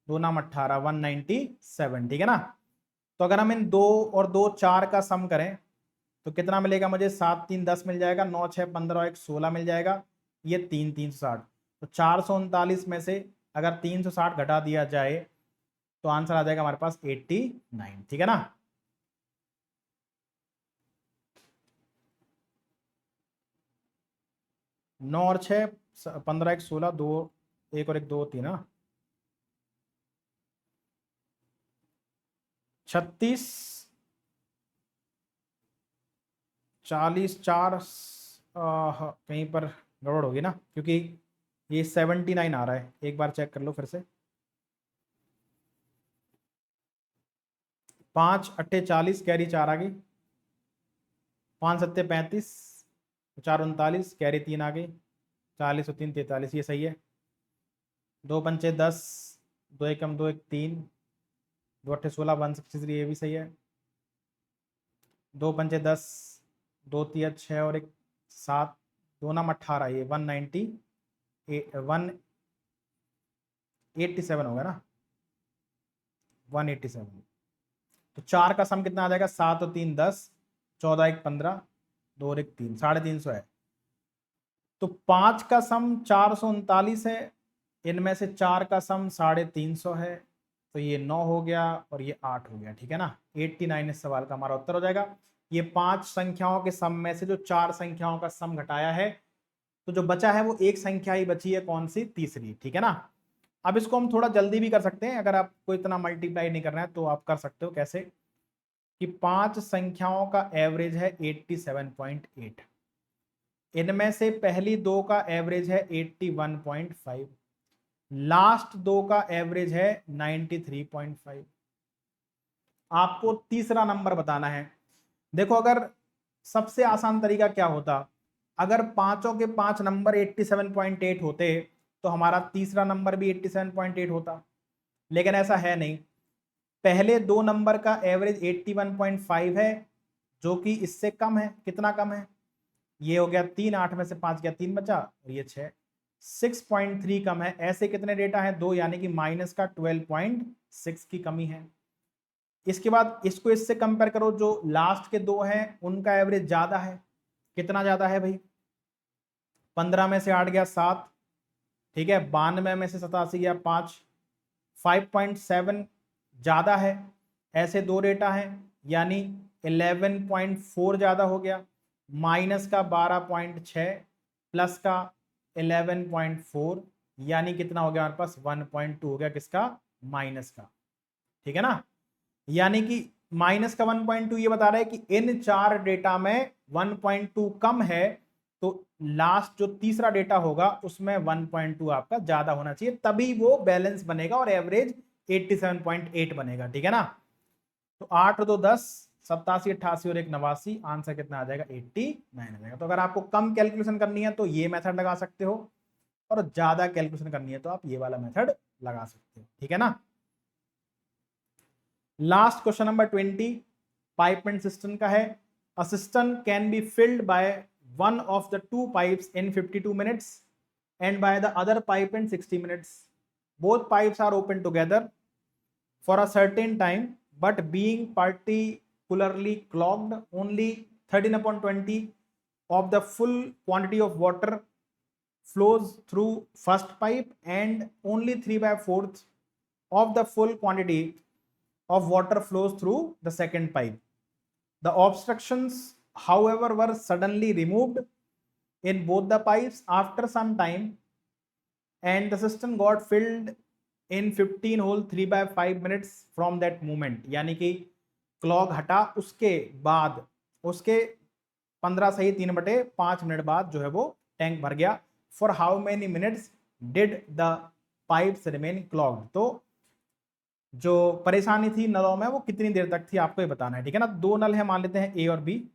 2 नाम 18, 197, ठीक है ना। तो अगर हम इन 2 और 2 4 का सम करें तो कितना मिलेगा मुझे, 7 3 10 मिल जाएगा, 9 6 15 और 1 16 मिल जाएगा, ये 3 360। तो 439 में से अगर 360 घटा दिया जाए तो आंसर आ जाएगा हमारे पास 89, ठीक है ना। नौ और 6 15 1 16, 2 1 और 1 2 3 ना, 36 40 4 कहीं पर गड़बड़ होगी ना, क्योंकि ये 79 आ रहा है, एक बार चेक कर लो फिर से। 5 अट्ठे 40, कैरी 4 आ गई, 5 सत्ते 35, 4 39, कैरी 3 आ गई, 40 और 3 43, ये सही है। 2 पंचे 10, 2 एकम 2 1 3, 2 अट्ठे 16, 163, ये भी सही है। 2 पंचे 10, 2 तिया 6 और 1 7, 2 नाम 18, ये 190 187 होगा ना, 187। तो 4 का सम कितना आ जाएगा, 7 और 3 10, 14 1 15, 2 और 1 3, 350 है। तो 5 का सम 439 है, इनमें से 4 का सम 350 है, तो ये 9 हो गया और ये 8 हो गया, ठीक है ना। 89 इस सवाल का हमारा उत्तर हो जाएगा। ये 5 संख्याओं के सम में से जो 4 संख्याओं का सम घटाया है, तो जो बचा है वो एक संख्या ही बची है, कौन सी, तीसरी, ठीक है ना। अब इसको हम थोड़ा जल्दी भी कर सकते हैं, अगर आपको इतना मल्टीप्लाई नहीं करना है तो आप कर सकते हो। कैसे, कि 5 संख्याओं का एवरेज है 87.8, इनमें से पहली दो का एवरेज है 81.5, लास्ट दो का एवरेज है 93.5। आपको तीसरा नंबर बताना है। देखो, अगर सबसे आसान तरीका क्या होता, अगर पांचों के 5 नंबर 87.8 होते तो हमारा तीसरा नंबर भी 87.8 होता, लेकिन ऐसा है नहीं। पहले दो नंबर का एवरेज 81.5 है, जो कि इससे कम है, कितना कम है, ये हो गया 3, 8 में से 5 गया, 3 बचा, और ये 6, 6.3 कम है। ऐसे कितने डेटा है, 2, यानी कि माइनस का 12.6 की कमी है। इसके बाद इसको इससे कंपेयर करो, जो लास्ट के दो हैं उनका एवरेज ज्यादा है, कितना ज्यादा है भाई, 15 में से 8 गया 7, ठीक है, 92 में से 87 गया 5, 5.7 ज्यादा है। ऐसे दो डेटा हैं, यानी 11.4 ज्यादा हो गया, माइनस का 12.6 प्लस का 11.4, यानी कितना हो गया हमारे पास, 1.2 हो गया, किसका, माइनस का, ठीक है ना। यानी कि माइनस का 1.2 ये बता रहा है कि इन 4 डेटा में 1.2 कम है, तो लास्ट जो तीसरा डेटा होगा उसमें 1.2 आपका ज्यादा होना चाहिए, तभी वो बैलेंस बनेगा और एवरेज 87.8 बनेगा, ठीक है ना। तो 8 और 2 10, 87 88 और 1 89, आंसर कितना आ जाएगा, 89 आ जाएगा। तो अगर आपको कम कैलकुलेशन करनी है तो ये मेथड लगा सकते हो, और ज्यादा कैलकुलेशन करनी है तो आप ये वाला मेथड लगा सकते हो, ठीक है ना। लास्ट क्वेश्चन नंबर 20 पाइपमेंट सिस्टम का है। A system can be filled by one of the two pipes in 52 minutes and by the other pipe in 60 minutes. Both pipes are open together for a certain time, but being particularly clogged, only 13/20 of the full quantity of water flows through first pipe and only 3/4 of the full quantity of water flows through the second pipe. The obstructions, however, were suddenly removed in both the pipes after some time, and the system got filled in 15 whole 3/5 minutes from that moment. यानी कि clock हटा उसके बाद उसके 15 सही 3/5 minute बाद जो है वो टैंक भर गया। For how many minutes did the pipes remain clogged. तो जो परेशानी थी नलों में वो कितनी देर तक थी आपको ये बताना है, ठीक है ना। दो नल है, मान लेते हैं ए और बी।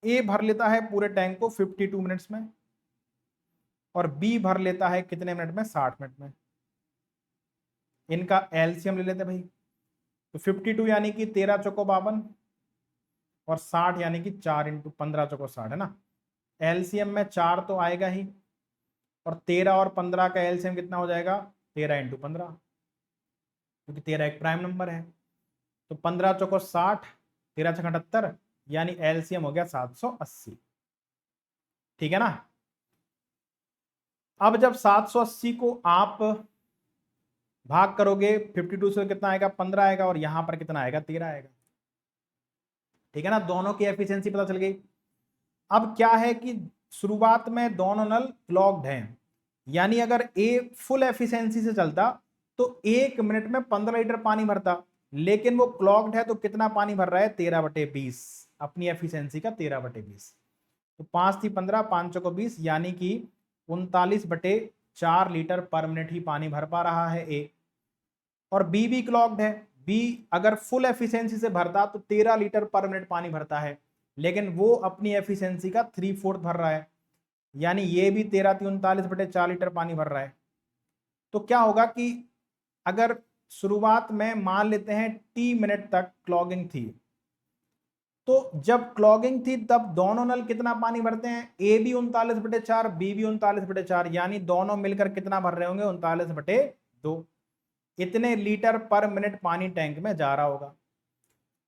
ए भर लेता है पूरे टैंक को 52 मिनट्स में और बी भर लेता है कितने मिनट में, 60 मिनट में। इनका एलसीएम ले लेते हैं भाई। तो 52 यानी कि 13 चौको 52 और 60 यानी कि 4 इंटू 15 चौको 60 है ना। एलसीएम में 4 तो आएगा ही और 13 और 15 का एलसीएम कितना हो जाएगा, 13 इंटू 15, क्योंकि 13 एक प्राइम नंबर है। तो 15 चौको 60, 13 छक 78, यानी एलसीएम हो गया 780, ठीक है ना। अब जब 780 को आप भाग करोगे 52 से, कितना आएगा, 15 आएगा, और यहां पर कितना आएगा, 13 आएगा, ठीक है ना। दोनों की एफिशिएंसी पता चल गई। अब क्या है कि शुरुआत में दोनों नल क्लॉग्ड हैं, यानी अगर ए फुल एफिशिएंसी से चलता तो 1 मिनट में 15 लीटर पानी भरता, लेकिन वो क्लॉग्ड है तो कितना पानी भर रहा है, 13/20, अपनी एफिशिएंसी का 13/20। तो 5 थी 15, 5 को 20, यानी कि 39/4 लीटर पर मिनट ही पानी भर पा रहा है ए। और बी भी क्लॉग्ड है। बी अगर फुल एफिशिएंसी से भरता तो 13 लीटर पर मिनट पानी भरता है, लेकिन वो अपनी एफिशिएंसी का 3/4 भर रहा है, यानी ये भी 39 लीटर पानी भर रहा है। तो क्या होगा कि अगर शुरुआत में मान लेते हैं टी मिनट तक क्लॉगिंग थी, तो जब क्लॉगिंग थी तब दोनों नल कितना पानी भरते हैं, ए भी 39/4, बी भी 39/4, यानी दोनों मिलकर कितना भर रहे होंगे, 39/2। इतने लीटर पर मिनट पानी टैंक में जा रहा होगा।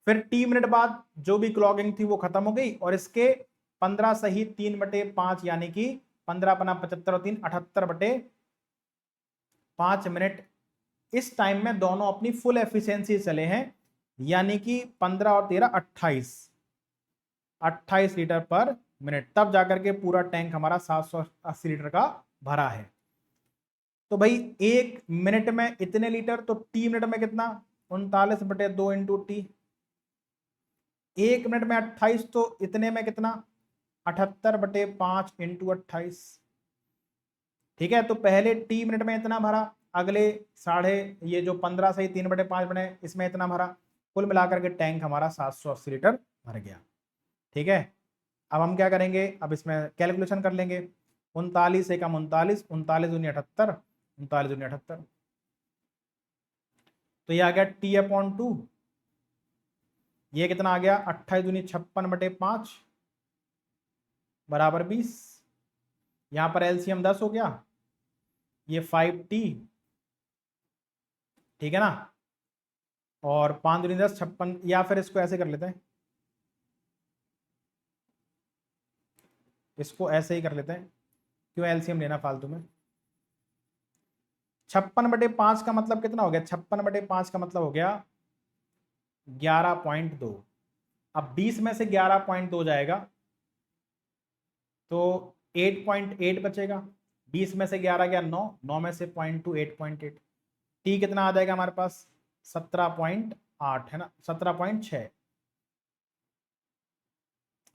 फिर टी मिनट बाद जो भी क्लॉगिंग थी वो खत्म हो गई और इसके 15 सही 3/5 यानी कि 15 पना 75 और 3 78/5 मिनट, इस टाइम में दोनों अपनी फुल एफिशिएंसी चले हैं, यानी कि 15 और 13 28 लीटर पर मिनट, तब जाकर के पूरा टैंक हमारा 780 लीटर का भरा है। तो भाई 1 मिनट में इतने लीटर, तो टी मिनट में कितना, 39/2 इंटू टी। 1 मिनट में 28, तो इतने में कितना, 78/5 इंटू 28, ठीक है। तो पहले टी मिनट में इतना भरा, अगले साढ़े ये जो 15 सही 3/5 बने इसमें इतना भरा, कुल मिलाकर के टैंक हमारा 780 लीटर भर गया, ठीक है। अब हम क्या करेंगे, अब इसमें कैलकुलेशन कर लेंगे। 39 से कम 39, 39 दूनी 78, 39 दूनी 78, तो ये आ गया T/2। ये कितना आ गया, 28 दूनी 56/5 बराबर 20। यहां पर एलसीएम 10 हो गया, ये 5T, ठीक है ना। और 5 दूनी 10, 56, या फिर इसको ऐसे कर लेते हैं, इसको ऐसे ही कर लेते हैं, क्यों एलसीएम लेना फालतू में। 56/5 का मतलब कितना हो गया, 56/5 का मतलब हो गया 11.2। अब 20 में से 11.2 जाएगा तो 8.8 बचेगा। 20 में से 11 गया 9, 9 में से 0.2 8.8। टी कितना आ जाएगा हमारे पास, 17.8 है ना, 17.6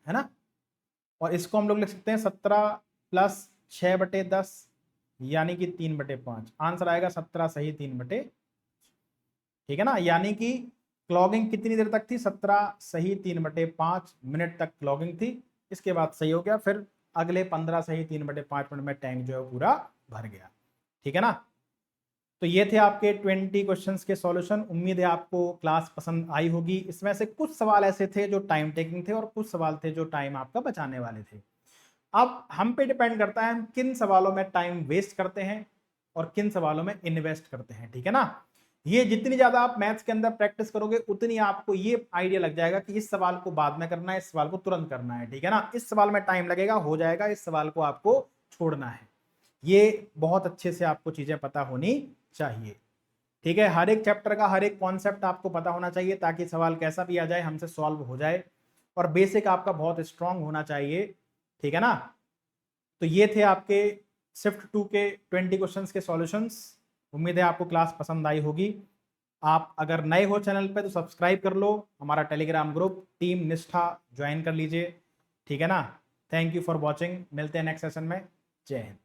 है ना। और इसको हम लोग लिख सकते हैं 17 प्लस 6/10 यानी कि 3/5। आंसर आएगा 17 सही 3/, ठीक है ना। यानी कि क्लॉगिंग कितनी देर तक थी, 17 सही 3/5 मिनट तक क्लॉगिंग थी। इसके बाद सही हो गया, फिर अगले 15 सही 3/5 मिनट में टैंक जो है पूरा भर गया, ठीक है ना। तो ये थे आपके 20 क्वेश्चंस के सॉल्यूशन। उम्मीद है आपको क्लास पसंद आई होगी। इसमें से कुछ सवाल ऐसे थे जो टाइम टेकिंग थे और कुछ सवाल थे जो टाइम आपका बचाने वाले थे। अब हम पे डिपेंड करता है हम किन सवालों में टाइम वेस्ट करते हैं और किन सवालों में इन्वेस्ट करते हैं, ठीक है ना। ये जितनी ज्यादा आप मैथ्स के अंदर प्रैक्टिस करोगे उतनी आपको ये आइडिया लग जाएगा कि इस सवाल को बाद में करना है, इस सवाल को तुरंत करना है, ठीक है ना। इस सवाल में टाइम लगेगा, हो जाएगा, इस सवाल को आपको छोड़ना है। ये बहुत अच्छे से आपको चीजें पता होनी चाहिए, ठीक है। हर एक चैप्टर का हर एक कॉन्सेप्ट आपको पता होना चाहिए ताकि सवाल कैसा भी आ जाए हमसे सॉल्व हो जाए, और बेसिक आपका बहुत स्ट्रांग होना चाहिए, ठीक है ना। तो ये थे आपके शिफ्ट 2 के 20 क्वेश्चंस के सॉल्यूशंस। उम्मीद है आपको क्लास पसंद आई होगी। आप अगर नए हो चैनल पे तो सब्सक्राइब कर लो, हमारा टेलीग्राम ग्रुप टीम निष्ठा ज्वाइन कर लीजिए, ठीक है ना। थैंक यू फॉर वॉचिंग, मिलते हैं नेक्स्ट सेशन में। जय हिंद।